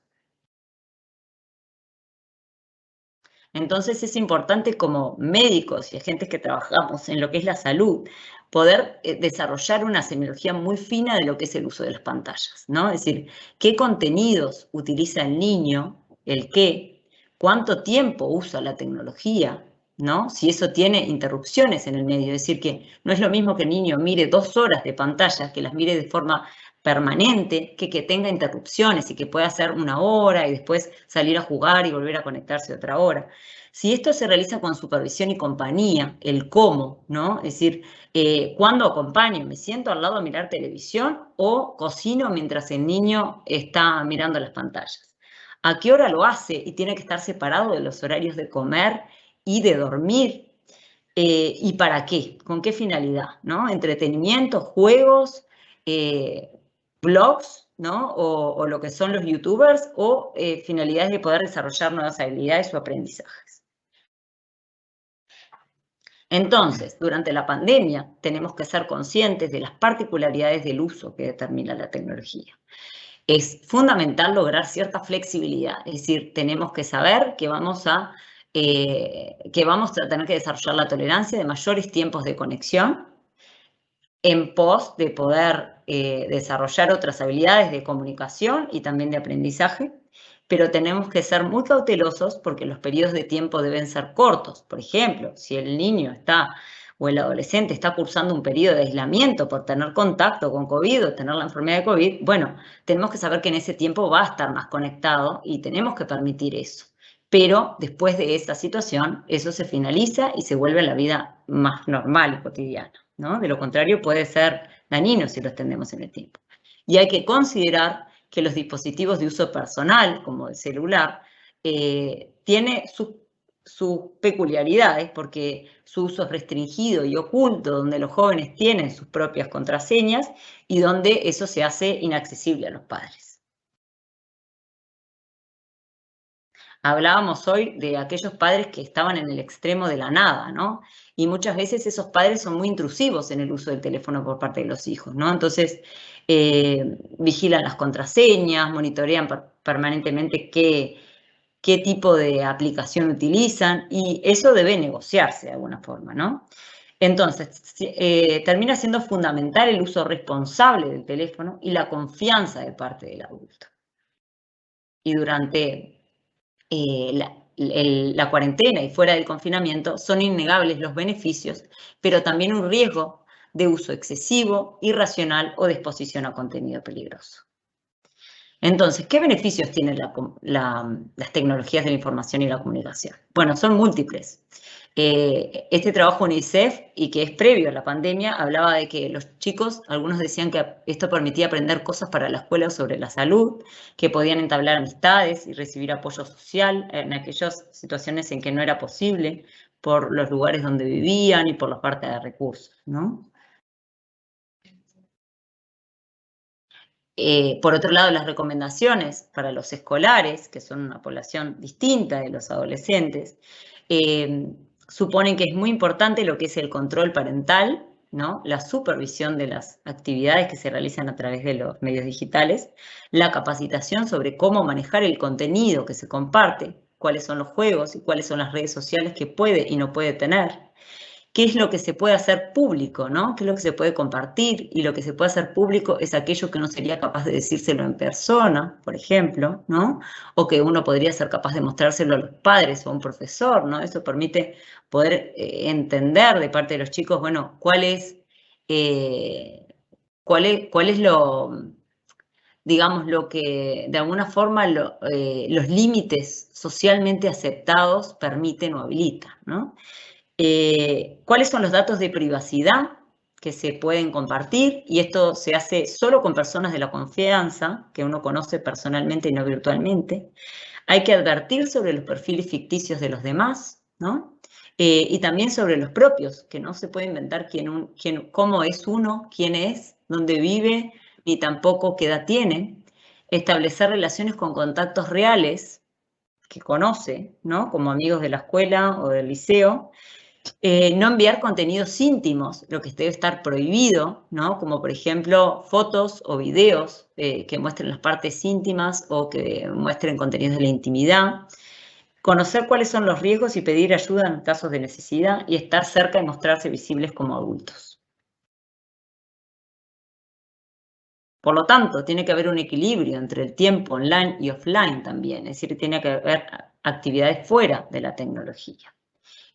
Entonces es importante como médicos y agentes que trabajamos en lo que es la salud, poder desarrollar una semiología muy fina de lo que es el uso de las pantallas, ¿no? Es decir, qué contenidos utiliza el niño, el qué, cuánto tiempo usa la tecnología, ¿no? Si eso tiene interrupciones en el medio, es decir, que no es lo mismo que el niño mire 2 horas de pantalla, que las mire de forma permanente, que tenga interrupciones y que pueda hacer 1 hora y después salir a jugar y volver a conectarse otra hora. Si esto se realiza con supervisión y compañía, el cómo, ¿no? Es decir, ¿cuándo acompaño? ¿Me siento al lado a mirar televisión o cocino mientras el niño está mirando las pantallas? ¿A qué hora lo hace? Y tiene que estar separado de los horarios de comer y de dormir. ¿Y para qué? ¿Con qué finalidad? ¿No? Entretenimiento, juegos, blogs, ¿no? O lo que son los youtubers, o finalidades de poder desarrollar nuevas habilidades o aprendizajes. Entonces, durante la pandemia tenemos que ser conscientes de las particularidades del uso que determina la tecnología. Es fundamental lograr cierta flexibilidad, es decir, tenemos que saber que vamos a tener que desarrollar la tolerancia de mayores tiempos de conexión en pos de poder desarrollar otras habilidades de comunicación y también de aprendizaje, pero tenemos que ser muy cautelosos porque los periodos de tiempo deben ser cortos. Por ejemplo, si el niño está o el adolescente está cursando un periodo de aislamiento por tener contacto con COVID o tener la enfermedad de COVID, bueno, tenemos que saber que en ese tiempo va a estar más conectado y tenemos que permitir eso. Pero después de esta situación, eso se finaliza y se vuelve a la vida más normal y cotidiana, ¿no? De lo contrario, puede ser dañino si lo extendemos en el tiempo. Y hay que considerar que los dispositivos de uso personal, como el celular, tiene sus peculiaridades porque su uso es restringido y oculto, donde los jóvenes tienen sus propias contraseñas y donde eso se hace inaccesible a los padres. Hablábamos hoy de aquellos padres que estaban en el extremo de la nada, ¿no? Y muchas veces esos padres son muy intrusivos en el uso del teléfono por parte de los hijos, ¿no? Entonces, vigilan las contraseñas, monitorean permanentemente qué tipo de aplicación utilizan y eso debe negociarse de alguna forma, ¿no? Entonces, termina siendo fundamental el uso responsable del teléfono y la confianza de parte del adulto. Y durante la cuarentena y fuera del confinamiento son innegables los beneficios, pero también un riesgo de uso excesivo, irracional o de exposición a contenido peligroso. Entonces, ¿qué beneficios tienen las tecnologías de la información y la comunicación? Bueno, son múltiples. Este trabajo UNICEF, y que es previo a la pandemia, hablaba de que los chicos, algunos decían que esto permitía aprender cosas para la escuela sobre la salud, que podían entablar amistades y recibir apoyo social en aquellas situaciones en que no era posible por los lugares donde vivían y por la falta de recursos, ¿no? Por otro lado, las recomendaciones para los escolares, que son una población distinta de los adolescentes, suponen que es muy importante lo que es el control parental, ¿no? La supervisión de las actividades que se realizan a través de los medios digitales, la capacitación sobre cómo manejar el contenido que se comparte, cuáles son los juegos y cuáles son las redes sociales que puede y no puede tener. ¿Qué es lo que se puede hacer público, ¿no? ¿Qué es lo que se puede compartir? Y lo que se puede hacer público es aquello que uno sería capaz de decírselo en persona, por ejemplo, ¿no? O que uno podría ser capaz de mostrárselo a los padres o a un profesor, ¿no? Eso permite poder entender de parte de los chicos, bueno, cuál es lo, digamos, lo que de alguna forma los límites socialmente aceptados permiten o habilitan, ¿no? ¿Cuáles son los datos de privacidad que se pueden compartir? Y esto se hace solo con personas de la confianza, que uno conoce personalmente y no virtualmente. Hay que advertir sobre los perfiles ficticios de los demás, ¿no? Y también sobre los propios, que no se puede inventar cómo es uno, quién es, dónde vive, ni tampoco qué edad tiene. Establecer relaciones con contactos reales que conoce, ¿no? Como amigos de la escuela o del liceo. No enviar contenidos íntimos, lo que debe estar prohibido, ¿no? Como por ejemplo fotos o videos que muestren las partes íntimas o que muestren contenidos de la intimidad. Conocer cuáles son los riesgos y pedir ayuda en casos de necesidad y estar cerca y mostrarse visibles como adultos. Por lo tanto, tiene que haber un equilibrio entre el tiempo online y offline también, es decir, tiene que haber actividades fuera de la tecnología.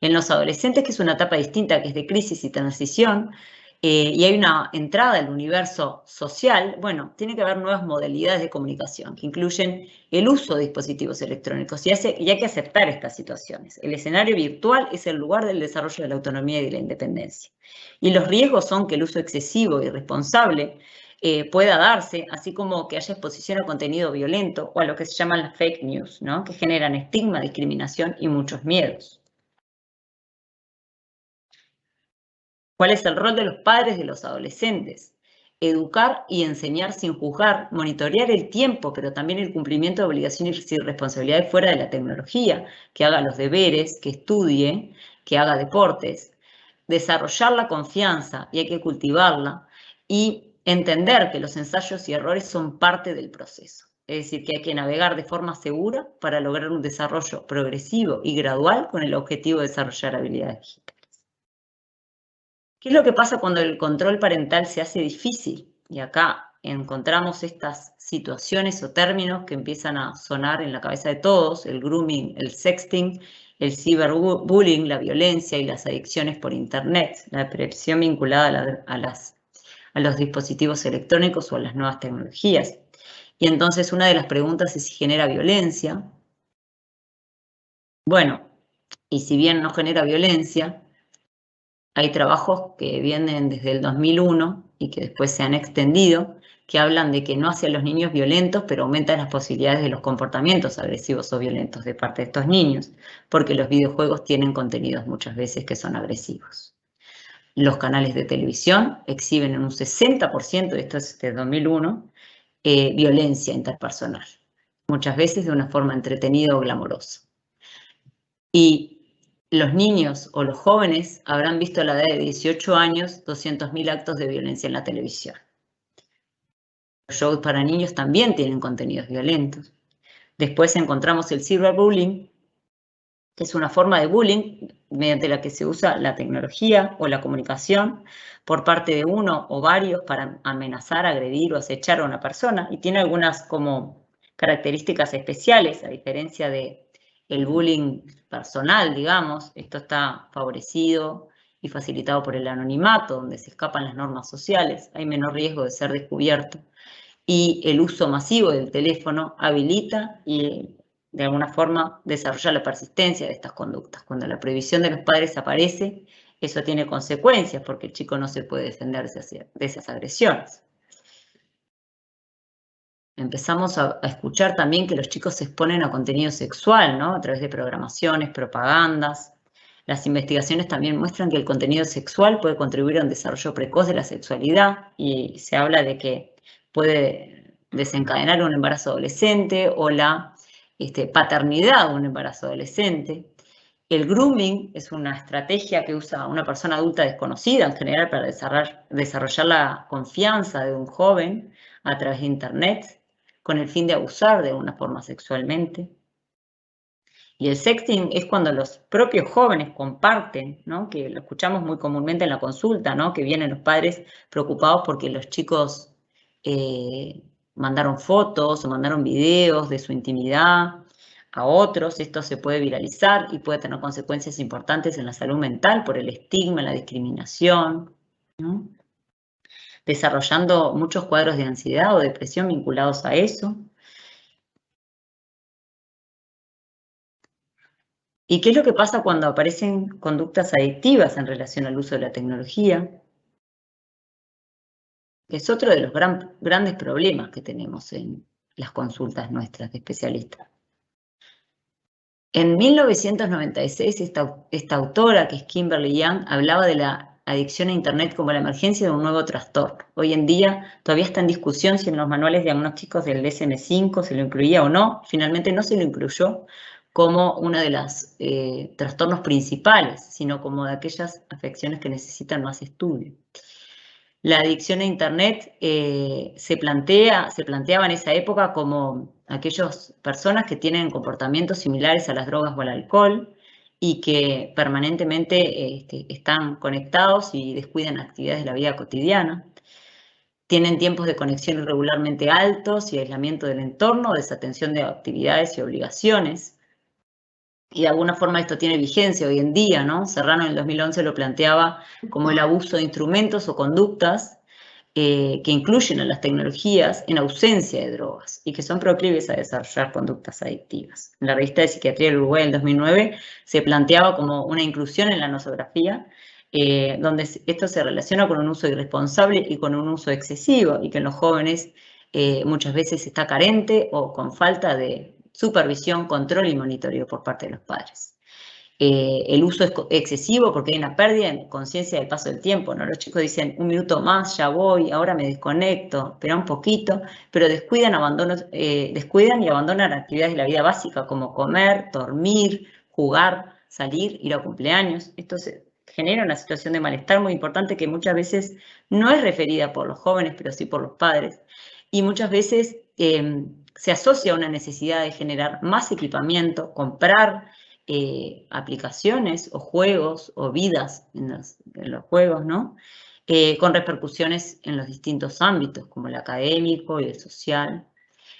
En los adolescentes, que es una etapa distinta, que es de crisis y transición, y hay una entrada al universo social, bueno, tiene que haber nuevas modalidades de comunicación que incluyen el uso de dispositivos electrónicos y hay que aceptar estas situaciones. El escenario virtual es el lugar del desarrollo de la autonomía y de la independencia. Y los riesgos son que el uso excesivo e irresponsable pueda darse, así como que haya exposición a contenido violento o a lo que se llaman las fake news, ¿no? Que generan estigma, discriminación y muchos miedos. ¿Cuál es el rol de los padres de los adolescentes? Educar y enseñar sin juzgar, monitorear el tiempo, pero también el cumplimiento de obligaciones y responsabilidades fuera de la tecnología, que haga los deberes, que estudie, que haga deportes, desarrollar la confianza, y hay que cultivarla, y entender que los ensayos y errores son parte del proceso. Es decir, que hay que navegar de forma segura para lograr un desarrollo progresivo y gradual con el objetivo de desarrollar habilidades digitales. ¿Qué es lo que pasa cuando el control parental se hace difícil? Y acá encontramos estas situaciones o términos que empiezan a sonar en la cabeza de todos: el grooming, el sexting, el ciberbullying, la violencia y las adicciones por internet, la depresión vinculada a los dispositivos electrónicos o a las nuevas tecnologías. Y entonces una de las preguntas es si genera violencia. Bueno, y si bien no genera violencia, hay trabajos que vienen desde el 2001 y que después se han extendido, que hablan de que no hace a los niños violentos, pero aumentan las posibilidades de los comportamientos agresivos o violentos de parte de estos niños, porque los videojuegos tienen contenidos muchas veces que son agresivos. Los canales de televisión exhiben en un 60%, esto es de 2001, violencia interpersonal, muchas veces de una forma entretenida o glamorosa. Y los niños o los jóvenes habrán visto a la edad de 18 años 200.000 actos de violencia en la televisión. Los shows para niños también tienen contenidos violentos. Después encontramos el cyberbullying, que es una forma de bullying mediante la que se usa la tecnología o la comunicación por parte de uno o varios para amenazar, agredir o acechar a una persona, y tiene algunas como características especiales, a diferencia de el bullying personal, digamos. Esto está favorecido y facilitado por el anonimato, donde se escapan las normas sociales, hay menor riesgo de ser descubierto y el uso masivo del teléfono habilita y de alguna forma desarrolla la persistencia de estas conductas. Cuando la prohibición de los padres aparece, eso tiene consecuencias porque el chico no se puede defender de esas agresiones. Empezamos a escuchar también que los chicos se exponen a contenido sexual, ¿no? A través de programaciones, propagandas. Las investigaciones también muestran que el contenido sexual puede contribuir a un desarrollo precoz de la sexualidad y se habla de que puede desencadenar un embarazo adolescente o la paternidad de un embarazo adolescente. El grooming es una estrategia que usa una persona adulta desconocida en general para desarrollar la confianza de un joven a través de Internet con el fin de abusar de alguna forma sexualmente. Y el sexting es cuando los propios jóvenes comparten, ¿no? Que lo escuchamos muy comúnmente en la consulta, ¿no? Que vienen los padres preocupados porque los chicos mandaron fotos o mandaron videos de su intimidad a otros. Esto se puede viralizar y puede tener consecuencias importantes en la salud mental por el estigma, la discriminación, ¿no? Desarrollando muchos cuadros de ansiedad o depresión vinculados a eso. ¿Y qué es lo que pasa cuando aparecen conductas adictivas en relación al uso de la tecnología? Es otro de los grandes problemas que tenemos en las consultas nuestras de especialistas. En 1996, esta autora, que es Kimberly Young, hablaba de la adicción a Internet como la emergencia de un nuevo trastorno. Hoy en día todavía está en discusión si en los manuales diagnósticos del DSM-5 se lo incluía o no. Finalmente no se lo incluyó como uno de los trastornos principales, sino como de aquellas afecciones que necesitan más estudio. La adicción a Internet se planteaba en esa época como aquellas personas que tienen comportamientos similares a las drogas o al alcohol y que permanentemente están conectados y descuidan actividades de la vida cotidiana. Tienen tiempos de conexión irregularmente altos y aislamiento del entorno, desatención de actividades y obligaciones. Y de alguna forma esto tiene vigencia hoy en día, ¿no? Serrano en el 2011 lo planteaba como el abuso de instrumentos o conductas que incluyen a las tecnologías en ausencia de drogas y que son proclives a desarrollar conductas adictivas. En la revista de Psiquiatría del Uruguay en 2009 se planteaba como una inclusión en la nosografía donde esto se relaciona con un uso irresponsable y con un uso excesivo y que en los jóvenes muchas veces está carente o con falta de supervisión, control y monitoreo por parte de los padres. El uso es excesivo porque hay una pérdida de conciencia del paso del tiempo, ¿no? Los chicos dicen, un minuto más, ya voy, ahora me desconecto, espera un poquito, pero descuidan y abandonan actividades de la vida básica como comer, dormir, jugar, salir, ir a cumpleaños. Esto genera una situación de malestar muy importante que muchas veces no es referida por los jóvenes, pero sí por los padres. Y muchas veces se asocia a una necesidad de generar más equipamiento, comprar aplicaciones o juegos o vidas en los juegos, ¿no? Con repercusiones en los distintos ámbitos, como el académico y el social.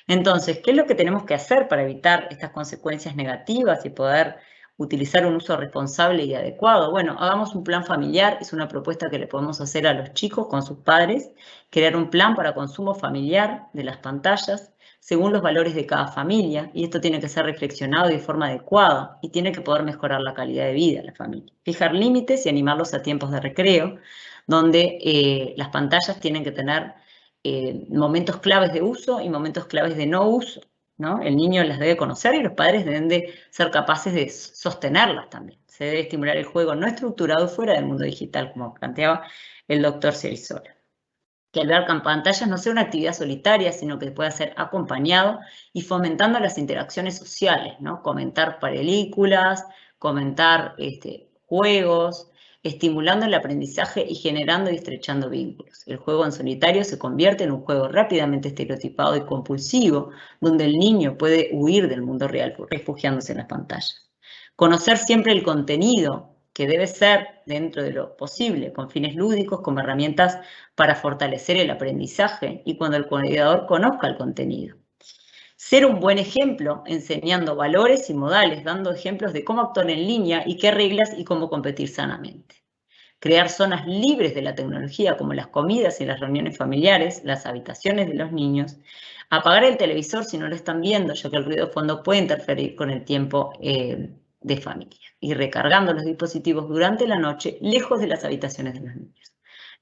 Entonces, ¿qué es lo que tenemos que hacer para evitar estas consecuencias negativas y poder utilizar un uso responsable y adecuado? Bueno, hagamos un plan familiar, es una propuesta que le podemos hacer a los chicos con sus padres, crear un plan para consumo familiar de las pantallas, según los valores de cada familia, y esto tiene que ser reflexionado de forma adecuada y tiene que poder mejorar la calidad de vida de la familia. Fijar límites y animarlos a tiempos de recreo, donde las pantallas tienen que tener momentos claves de uso y momentos claves de no uso, ¿no? El niño las debe conocer y los padres deben de ser capaces de sostenerlas también. Se debe estimular el juego no estructurado fuera del mundo digital, como planteaba el doctor Cerizola. Que al ver pantallas no sea una actividad solitaria, sino que pueda ser acompañado y fomentando las interacciones sociales, ¿no? Comentar películas, comentar juegos, estimulando el aprendizaje y generando y estrechando vínculos. El juego en solitario se convierte en un juego rápidamente estereotipado y compulsivo, donde el niño puede huir del mundo real refugiándose en las pantallas. Conocer siempre el contenido, que debe ser, dentro de lo posible, con fines lúdicos, como herramientas para fortalecer el aprendizaje y cuando el cuidador conozca el contenido. Ser un buen ejemplo, enseñando valores y modales, dando ejemplos de cómo actuar en línea y qué reglas y cómo competir sanamente. crear zonas libres de la tecnología, como las comidas y las reuniones familiares, las habitaciones de los niños, apagar el televisor si no lo están viendo, ya que el ruido de fondo puede interferir con el tiempo de familia, y recargando los dispositivos durante la noche lejos de las habitaciones de los niños.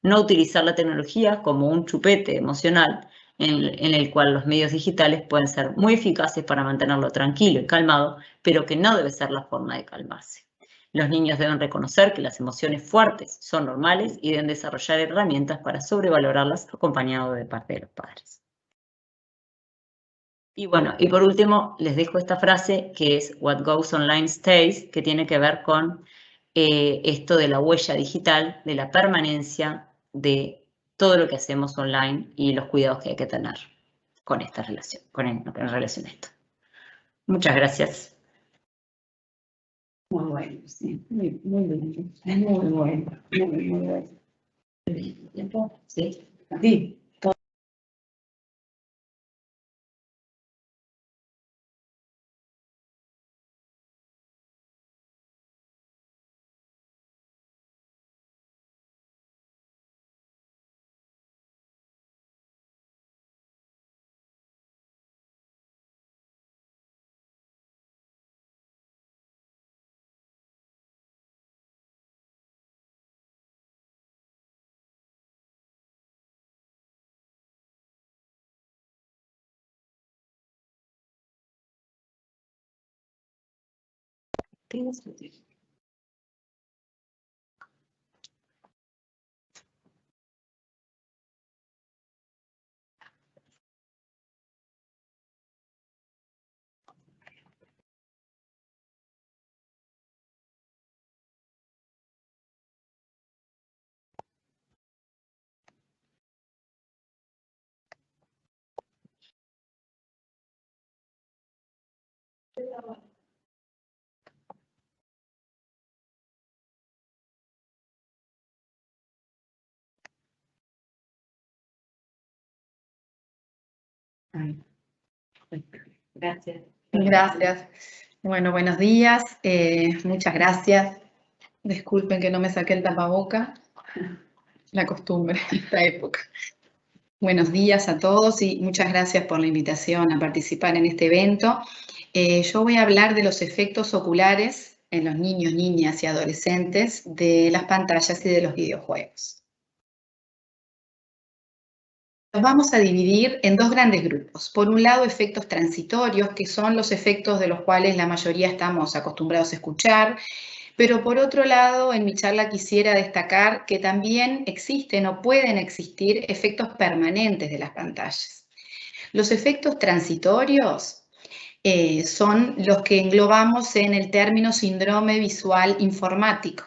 No utilizar la tecnología como un chupete emocional en el cual los medios digitales pueden ser muy eficaces para mantenerlo tranquilo y calmado, pero que no debe ser la forma de calmarse. Los niños deben reconocer que las emociones fuertes son normales y deben desarrollar herramientas para sobrevalorarlas acompañado de parte de los padres. Y bueno, y por último les dejo esta frase que es "What goes online stays", que tiene que ver con esto de la huella digital, de la permanencia de todo lo que hacemos online y los cuidados que hay que tener con esta relación, en relación a esto. Muchas gracias. Muy bueno, sí, muy bien. Es muy bueno, muy bueno. ¿Tiempo? Sí. Sí. Gracias. Gracias. Bueno, buenos días. Muchas gracias. Disculpen que no me saqué el tapaboca. La costumbre en esta época. Buenos días a todos y muchas gracias por la invitación a participar en este evento. Yo voy a hablar de los efectos oculares en los niños, niñas y adolescentes de las pantallas y de los videojuegos. Los vamos a dividir en dos grandes grupos. Por un lado, efectos transitorios, que son los efectos de los cuales la mayoría estamos acostumbrados a escuchar, pero por otro lado, en mi charla quisiera destacar que también existen o pueden existir efectos permanentes de las pantallas. Los efectos transitorios son los que englobamos en el término síndrome visual informático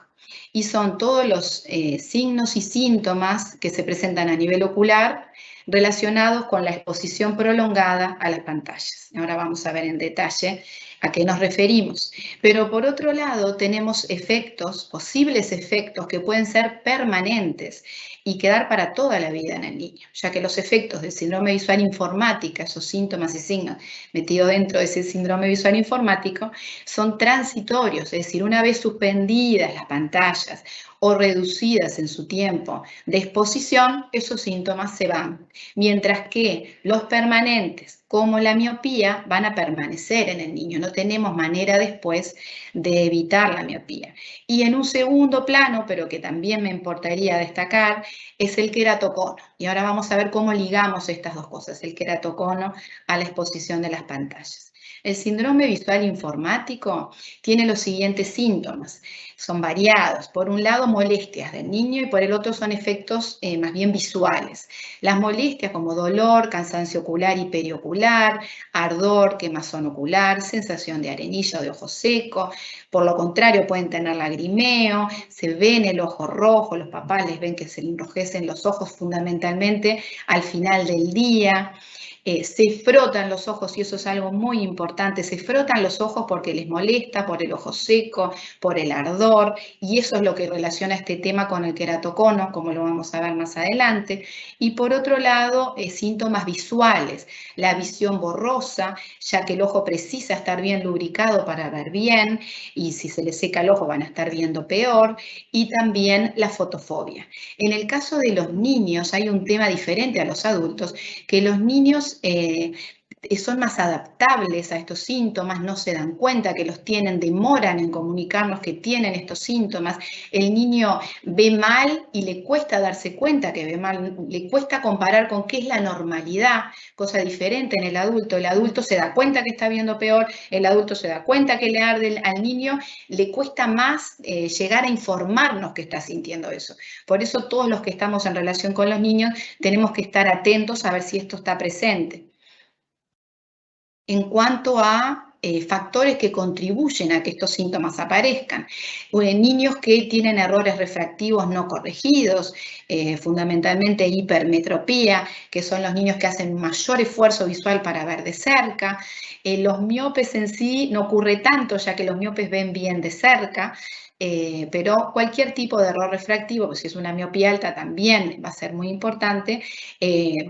y son todos los signos y síntomas que se presentan a nivel ocular relacionados con la exposición prolongada a las pantallas. Ahora vamos a ver en detalle a qué nos referimos. Pero por otro lado tenemos efectos, posibles efectos que pueden ser permanentes y quedar para toda la vida en el niño, ya que los efectos del síndrome visual informático, esos síntomas y signos metidos dentro de ese síndrome visual informático, son transitorios, es decir, una vez suspendidas las pantallas o reducidas en su tiempo de exposición, esos síntomas se van, mientras que los permanentes, como la miopía, van a permanecer en el niño. No tenemos manera después de evitar la miopía. Y en un segundo plano, pero que también me importaría destacar, es el queratocono. Y ahora vamos a ver cómo ligamos estas dos cosas, el queratocono a la exposición de las pantallas. El síndrome visual informático tiene los siguientes síntomas. Son variados. Por un lado, molestias del niño y por el otro son efectos más bien visuales. Las molestias como dolor, cansancio ocular y periocular, ardor, quemazón ocular, sensación de arenilla o de ojo seco. Por lo contrario, pueden tener lagrimeo, se ven el ojo rojo, los papás les ven que se le enrojecen los ojos fundamentalmente al final del día. se frotan los ojos, y eso es algo muy importante, se frotan los ojos porque les molesta, por el ojo seco, por el ardor, y eso es lo que relaciona este tema con el queratocono, como lo vamos a ver más adelante. Y por otro lado, síntomas visuales, la visión borrosa, ya que el ojo precisa estar bien lubricado para ver bien, y si se le seca el ojo van a estar viendo peor, y también la fotofobia. En el caso de los niños hay un tema diferente a los adultos, que los niños son más adaptables a estos síntomas, no se dan cuenta que los tienen, demoran en comunicarnos que tienen estos síntomas. El niño ve mal y le cuesta darse cuenta que ve mal, le cuesta comparar con qué es la normalidad, cosa diferente en el adulto. El adulto se da cuenta que está viendo peor, el adulto se da cuenta que le arde, al niño le cuesta más llegar a informarnos que está sintiendo eso. Por eso todos los que estamos en relación con los niños tenemos que estar atentos a ver si esto está presente. En cuanto a factores que contribuyen a que estos síntomas aparezcan. Niños que tienen errores refractivos no corregidos, fundamentalmente hipermetropía, que son los niños que hacen mayor esfuerzo visual para ver de cerca. Los miopes en sí no ocurre tanto, ya que los miopes ven bien de cerca, pero cualquier tipo de error refractivo, pues si es una miopía alta también va a ser muy importante,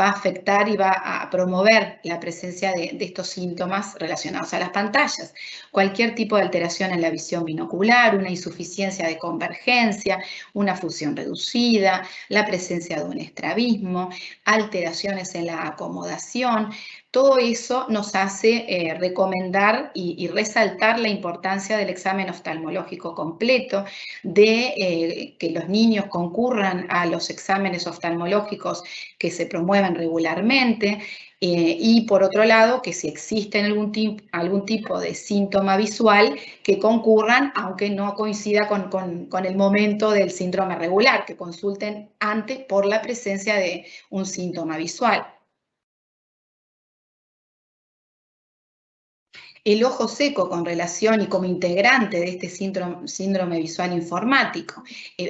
va a afectar y va a promover la presencia de estos síntomas relacionados a las pantallas. Cualquier tipo de alteración en la visión binocular, una insuficiencia de convergencia, una fusión reducida, la presencia de un estrabismo, alteraciones en la acomodación, todo eso nos hace recomendar y resaltar la importancia del examen oftalmológico completo, de que los niños concurran a los exámenes oftalmológicos que se promueven regularmente, y por otro lado, que si existe algún tipo de síntoma visual, que concurran, aunque no coincida con el momento del síndrome regular, que consulten antes por la presencia de un síntoma visual. El ojo seco con relación y como integrante de este síndrome visual informático.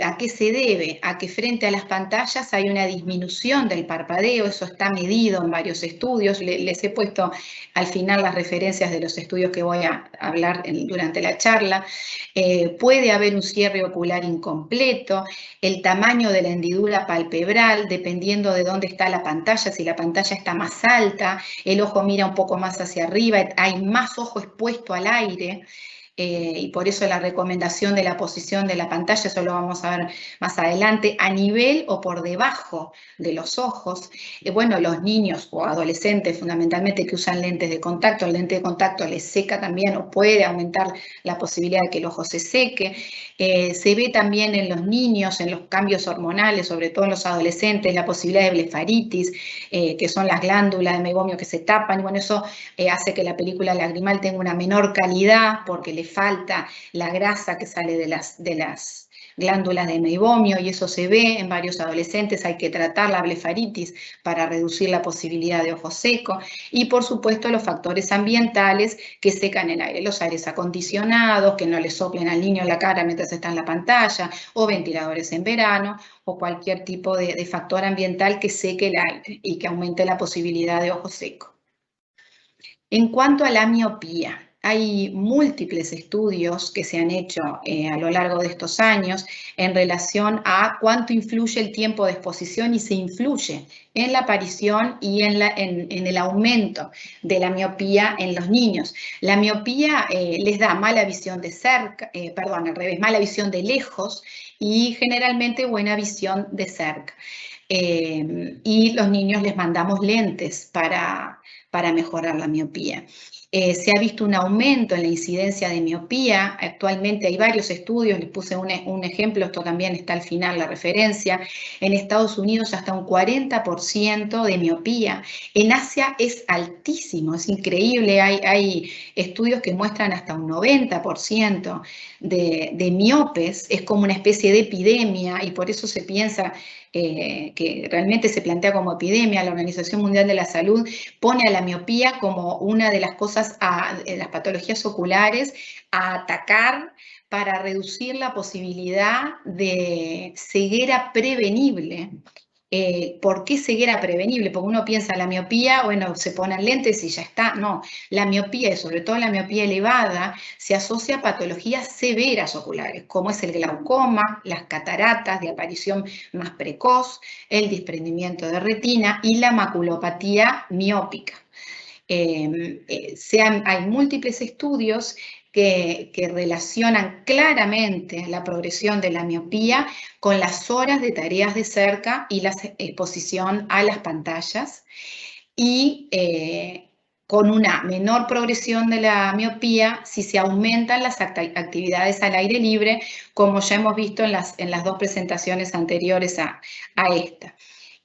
¿A qué se debe? A que frente a las pantallas hay una disminución del parpadeo, eso está medido en varios estudios, les he puesto al final las referencias de los estudios que voy a hablar durante la charla. Puede haber un cierre ocular incompleto, el tamaño de la hendidura palpebral, dependiendo de dónde está la pantalla, si la pantalla está más alta, el ojo mira un poco más hacia arriba, hay más ojo expuesto al aire, y por eso la recomendación de la posición de la pantalla, eso lo vamos a ver más adelante, a nivel o por debajo de los ojos. Bueno, los niños o adolescentes fundamentalmente que usan lentes de contacto, el lente de contacto les seca también o puede aumentar la posibilidad de que el ojo se seque. Se ve también en los niños, en los cambios hormonales, sobre todo en los adolescentes, la posibilidad de blefaritis, que son las glándulas de meibomio que se tapan, y bueno, eso hace que la película lagrimal tenga una menor calidad porque le falta la grasa que sale de las glándulas de meibomio, y eso se ve en varios adolescentes. Hay que tratar la blefaritis para reducir la posibilidad de ojo seco, y por supuesto los factores ambientales que secan el aire, los aires acondicionados, que no le soplen al niño en la cara mientras está en la pantalla, o ventiladores en verano, o cualquier tipo de factor ambiental que seque el aire y que aumente la posibilidad de ojo seco. En cuanto a la miopía, hay múltiples estudios que se han hecho a lo largo de estos años en relación a cuánto influye el tiempo de exposición, y se influye en la aparición y en el aumento de la miopía en los niños. La miopía les da mala visión de cerca, al revés, mala visión de lejos y generalmente buena visión de cerca. Y los niños les mandamos lentes para mejorar la miopía. Se ha visto un aumento en la incidencia de miopía. Actualmente hay varios estudios, les puse un ejemplo, esto también está al final la referencia. En Estados Unidos hasta un 40% de miopía. En Asia es altísimo, es increíble. Hay estudios que muestran hasta un 90% de miopes. Es como una especie de epidemia, y por eso se piensa que realmente se plantea como epidemia. La Organización Mundial de la Salud pone a la miopía como una de las cosas, las patologías oculares a atacar para reducir la posibilidad de ceguera prevenible ¿Por qué ceguera prevenible? Porque uno piensa la miopía, bueno, se ponen lentes y ya está. No, la miopía, y sobre todo la miopía elevada, se asocia a patologías severas oculares, como es el glaucoma, las cataratas de aparición más precoz, el desprendimiento de retina y la maculopatía miópica. Hay múltiples estudios que relacionan claramente la progresión de la miopía con las horas de tareas de cerca y la exposición a las pantallas y con una menor progresión de la miopía si se aumentan las actividades al aire libre, como ya hemos visto en las dos presentaciones anteriores a esta.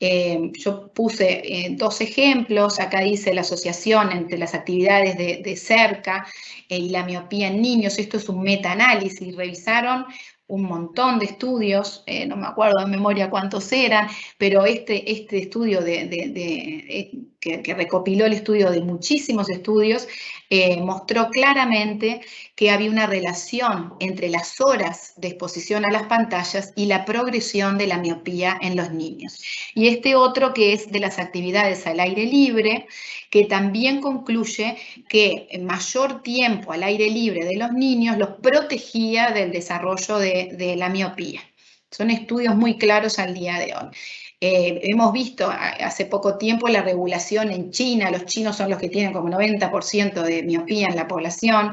Yo puse dos ejemplos, acá dice la asociación entre las actividades de cerca y la miopía en niños. Esto es un metaanálisis, revisaron un montón de estudios, no me acuerdo de memoria cuántos eran, pero este estudio que recopiló el estudio de muchísimos estudios, mostró claramente que había una relación entre las horas de exposición a las pantallas y la progresión de la miopía en los niños. Y este otro que es de las actividades al aire libre, que también concluye que mayor tiempo al aire libre de los niños los protegía del desarrollo de la miopía. Son estudios muy claros al día de hoy. Hemos visto hace poco tiempo la regulación en China, los chinos son los que tienen como 90% de miopía en la población,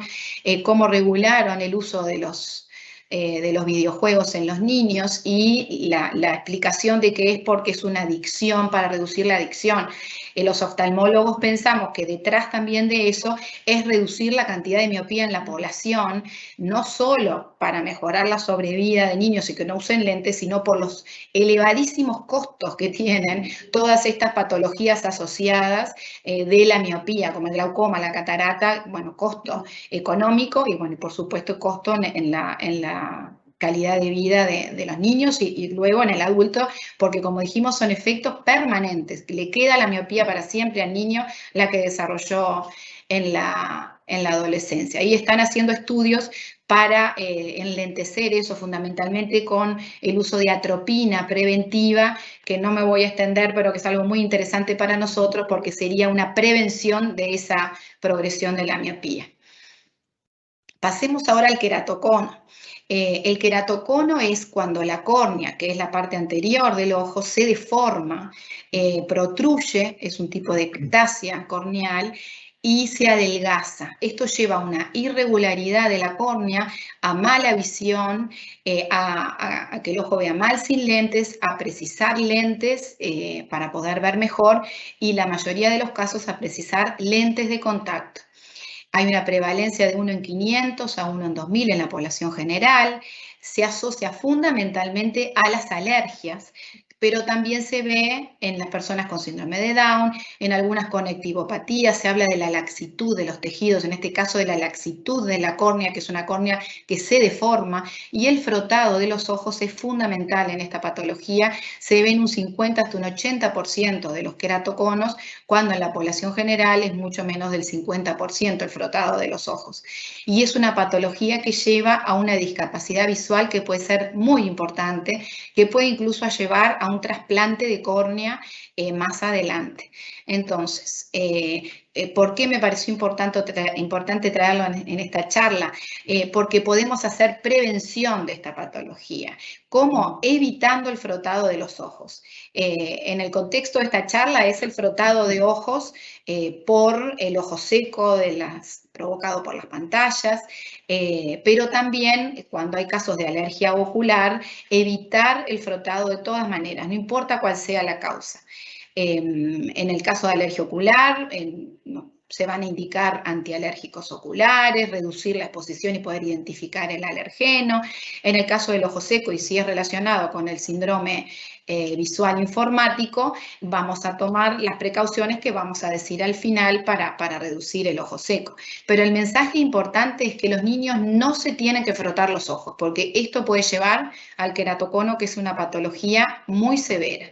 cómo regularon el uso de los videojuegos en los niños y la explicación de que es porque es una adicción, para reducir la adicción. Los oftalmólogos pensamos que detrás también de eso es reducir la cantidad de miopía en la población, no solo para mejorar la sobrevida de niños y que no usen lentes, sino por los elevadísimos costos que tienen todas estas patologías asociadas de la miopía, como el glaucoma, la catarata, bueno, costo económico y, bueno, por supuesto, costo en la calidad de vida de los niños y luego en el adulto, porque como dijimos son efectos permanentes, le queda la miopía para siempre al niño, la que desarrolló en la adolescencia. Y están haciendo estudios para enlentecer eso fundamentalmente con el uso de atropina preventiva, que no me voy a extender, pero que es algo muy interesante para nosotros porque sería una prevención de esa progresión de la miopía. Pasemos ahora al queratocono. El queratocono es cuando la córnea, que es la parte anterior del ojo, se deforma, protruye, es un tipo de ectasia corneal, y se adelgaza. Esto lleva a una irregularidad de la córnea, a mala visión, a que el ojo vea mal sin lentes, a precisar lentes para poder ver mejor y la mayoría de los casos a precisar lentes de contacto. Hay una prevalencia de 1 en 500 a 1 en 2000 en la población general. Se asocia fundamentalmente a las alergias, pero también se ve en las personas con síndrome de Down, en algunas conectivopatías, se habla de la laxitud de los tejidos, en este caso de la laxitud de la córnea, que es una córnea que se deforma, y el frotado de los ojos es fundamental en esta patología. Se ve en un 50 hasta un 80% de los queratoconos, cuando en la población general es mucho menos del 50% el frotado de los ojos. Y es una patología que lleva a una discapacidad visual que puede ser muy importante, que puede incluso llevar a un trasplante de córnea más adelante. Entonces, ¿por qué me pareció importante traerlo en esta charla? Porque podemos hacer prevención de esta patología. ¿Cómo? Evitando el frotado de los ojos. En el contexto de esta charla es el frotado de ojos por el ojo seco provocado por las pantallas, pero también cuando hay casos de alergia ocular, evitar el frotado de todas maneras, no importa cuál sea la causa. En el caso de alergia ocular, se van a indicar antialérgicos oculares, reducir la exposición y poder identificar el alergeno. En el caso del ojo seco, y si es relacionado con el síndrome visual informático, vamos a tomar las precauciones que vamos a decir al final para reducir el ojo seco. Pero el mensaje importante es que los niños no se tienen que frotar los ojos, porque esto puede llevar al queratocono, que es una patología muy severa.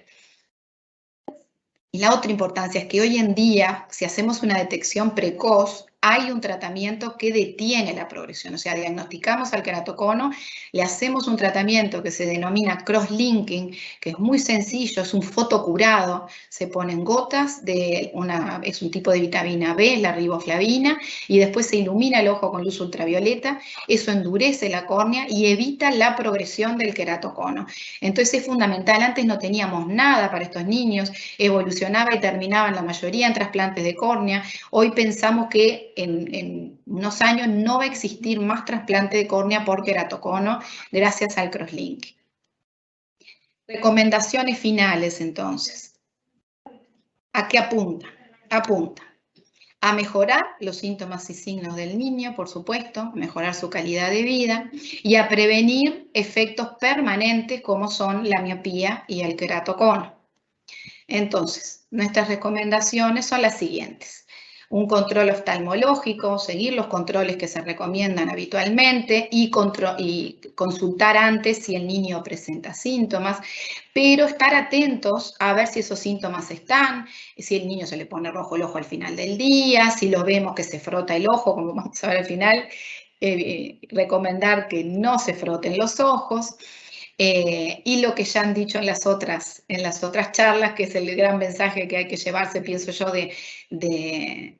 Y la otra importancia es que hoy en día, si hacemos una detección precoz, hay un tratamiento que detiene la progresión. O sea, diagnosticamos al queratocono, le hacemos un tratamiento que se denomina cross-linking, que es muy sencillo, es un fotocurado. Se ponen gotas es un tipo de vitamina B, la riboflavina, y después se ilumina el ojo con luz ultravioleta. Eso endurece la córnea y evita la progresión del queratocono. Entonces es fundamental. Antes no teníamos nada para estos niños, evolucionaba y terminaba en la mayoría en trasplantes de córnea. Hoy pensamos que en unos años no va a existir más trasplante de córnea por queratocono gracias al crosslink. Recomendaciones finales, entonces. ¿A qué apunta? Apunta a mejorar los síntomas y signos del niño, por supuesto, a mejorar su calidad de vida y a prevenir efectos permanentes como son la miopía y el queratocono. Entonces, nuestras recomendaciones son las siguientes. Un control oftalmológico, seguir los controles que se recomiendan habitualmente y consultar antes si el niño presenta síntomas, pero estar atentos a ver si esos síntomas están, si el niño se le pone rojo el ojo al final del día, si lo vemos que se frota el ojo, como vamos a ver al final, recomendar que no se froten los ojos. Y lo que ya han dicho en las otras charlas, que es el gran mensaje que hay que llevarse, pienso yo, de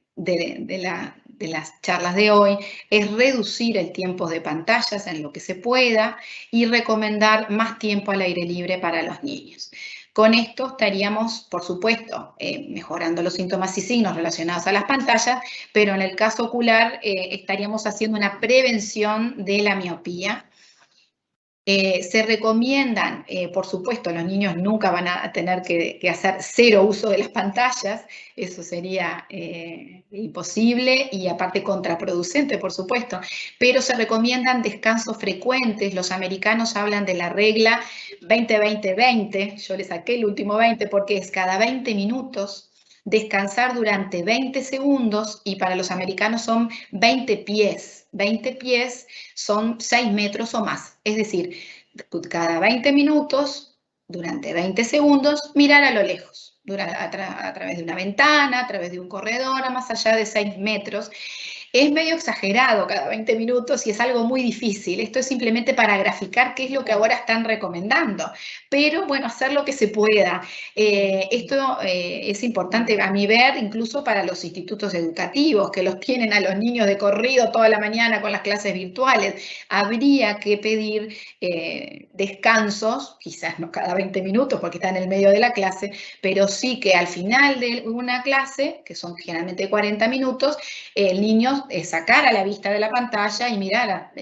las charlas de hoy, es reducir el tiempo de pantallas en lo que se pueda y recomendar más tiempo al aire libre para los niños. Con esto estaríamos, por supuesto, mejorando los síntomas y signos relacionados a las pantallas, pero en el caso ocular estaríamos haciendo una prevención de la miopía. Se recomiendan, por supuesto, los niños nunca van a tener que hacer cero uso de las pantallas, eso sería imposible y aparte contraproducente, por supuesto, pero se recomiendan descansos frecuentes. Los americanos hablan de la regla 20-20-20, yo le saqué el último 20 porque es cada 20 minutos, descansar durante 20 segundos y para los americanos son 20 pies. 20 pies son 6 metros o más. Es decir, cada 20 minutos, durante 20 segundos, mirar a lo lejos, a través de una ventana, a través de un corredor, a más allá de 6 metros. Es medio exagerado cada 20 minutos y es algo muy difícil. Esto es simplemente para graficar qué es lo que ahora están recomendando. Pero bueno, hacer lo que se pueda. Esto es importante a mi ver, incluso para los institutos educativos, que los tienen a los niños de corrido toda la mañana con las clases virtuales. Habría que pedir descansos, quizás no cada 20 minutos porque está en el medio de la clase, pero sí que al final de una clase, que son generalmente 40 minutos, el niño sacar a la vista de la pantalla y mirar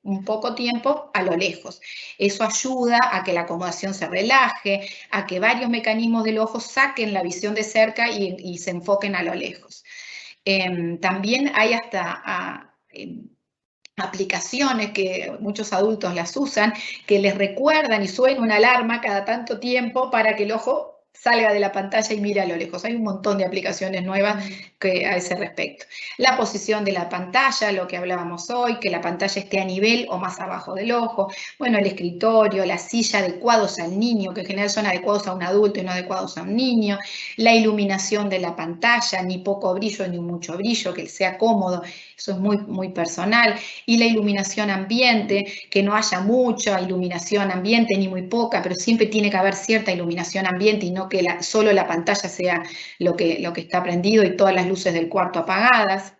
un poco tiempo a lo lejos. Eso ayuda a que la acomodación se relaje, a que varios mecanismos del ojo saquen la visión de cerca y se enfoquen a lo lejos. También hay hasta aplicaciones que muchos adultos las usan, que les recuerdan y suena una alarma cada tanto tiempo para que el ojo salga de la pantalla y mire a lo lejos. Hay un montón de aplicaciones nuevas a ese respecto. La posición de la pantalla, lo que hablábamos hoy, que la pantalla esté a nivel o más abajo del ojo. Bueno, el escritorio, la silla, adecuados al niño, que en general son adecuados a un adulto y no adecuados a un niño. La iluminación de la pantalla, ni poco brillo ni mucho brillo, que sea cómodo. Eso es muy, muy personal. Y la iluminación ambiente, que no haya mucha iluminación ambiente ni muy poca, pero siempre tiene que haber cierta iluminación ambiente y no que solo la pantalla sea lo que está prendido y todas las luces del cuarto apagadas.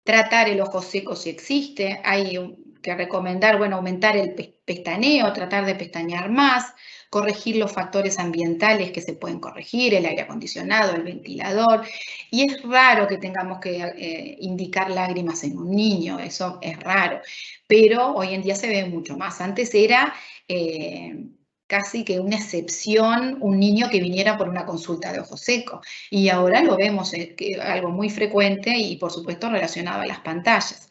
Tratar el ojo seco si existe. Hay que recomendar, bueno, aumentar el pestaneo, tratar de pestañear más, corregir los factores ambientales que se pueden corregir, el aire acondicionado, el ventilador. Y es raro que tengamos que indicar lágrimas en un niño, eso es raro. Pero hoy en día se ve mucho más. Antes era casi que una excepción un niño que viniera por una consulta de ojo seco. Y ahora lo vemos algo muy frecuente y por supuesto relacionado a las pantallas.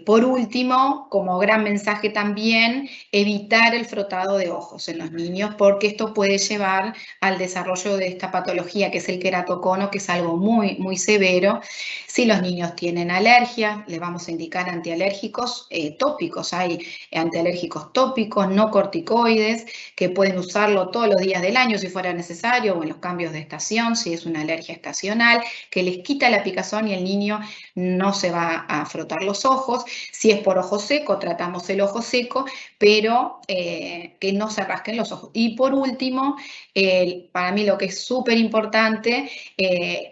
Por último, como gran mensaje también, evitar el frotado de ojos en los niños, porque esto puede llevar al desarrollo de esta patología, que es el queratocono, que es algo muy, muy severo. Si los niños tienen alergia, les vamos a indicar antialérgicos tópicos. Hay antialérgicos tópicos, no corticoides, que pueden usarlo todos los días del año si fuera necesario, o en los cambios de estación, si es una alergia estacional, que les quita la picazón y el niño no se va a frotar los ojos. Si es por ojo seco, tratamos el ojo seco, pero que no se rasquen los ojos. Y por último, para mí lo que es súper importante,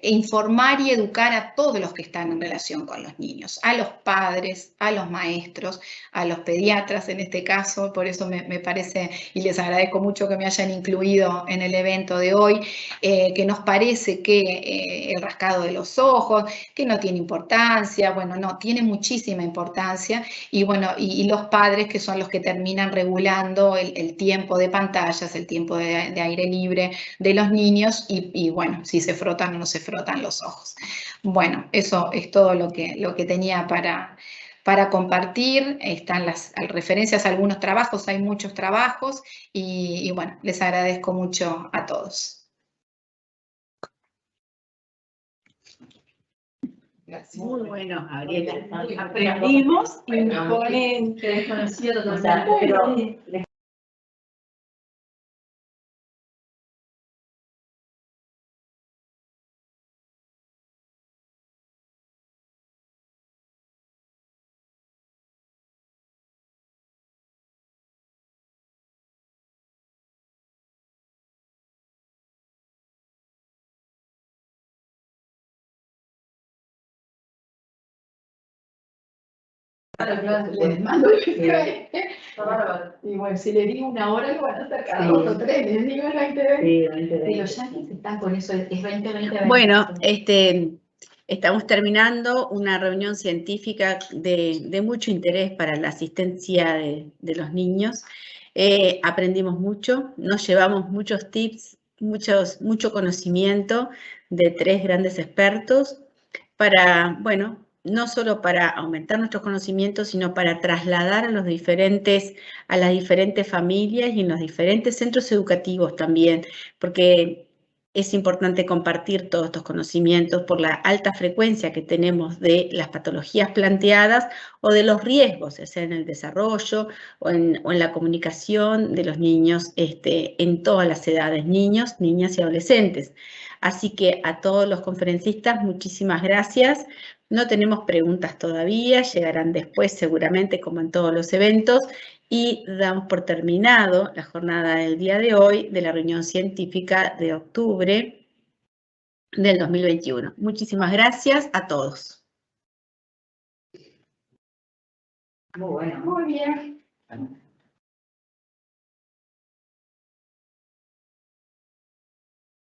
informar y educar a todos los que están en relación con los niños, a los padres, a los maestros, a los pediatras en este caso. Por eso me parece, y les agradezco mucho que me hayan incluido en el evento de hoy, que nos parece que el rascado de los ojos, que no tiene importancia, bueno, no, tiene muchísima importancia, y bueno, y los padres, que son los que terminan regulando el tiempo de pantallas, el tiempo de aire libre de los niños, y bueno, si se frotan o no se frotan los ojos. Bueno, eso es todo lo que tenía para compartir. Están las referencias a algunos trabajos, hay muchos trabajos, y bueno, les agradezco mucho a todos. Gracias. Muy bueno, Gabriela. Aprendimos y nos ponen desconocido totalmente. Les mando el Skype. Y bueno, si les digo 1 hora, lo van a sacar 2 o 3. Les digo el 2020. Sí, 2020. Los yankees están con eso, es 2020. Bueno, estamos terminando una reunión científica de mucho interés para la asistencia de los niños. Aprendimos mucho, nos llevamos muchos tips, mucho conocimiento de 3 grandes expertos para, bueno, no solo para aumentar nuestros conocimientos, sino para trasladar a las diferentes familias y en los diferentes centros educativos también, porque es importante compartir todos estos conocimientos por la alta frecuencia que tenemos de las patologías planteadas o de los riesgos, ya sea en el desarrollo o en la comunicación de los niños en todas las edades, niños, niñas y adolescentes. Así que a todos los conferencistas, muchísimas gracias. No tenemos preguntas todavía, llegarán después seguramente como en todos los eventos, y damos por terminado la jornada del día de hoy de la reunión científica de octubre del 2021. Muchísimas gracias a todos. Muy bueno. Muy bien.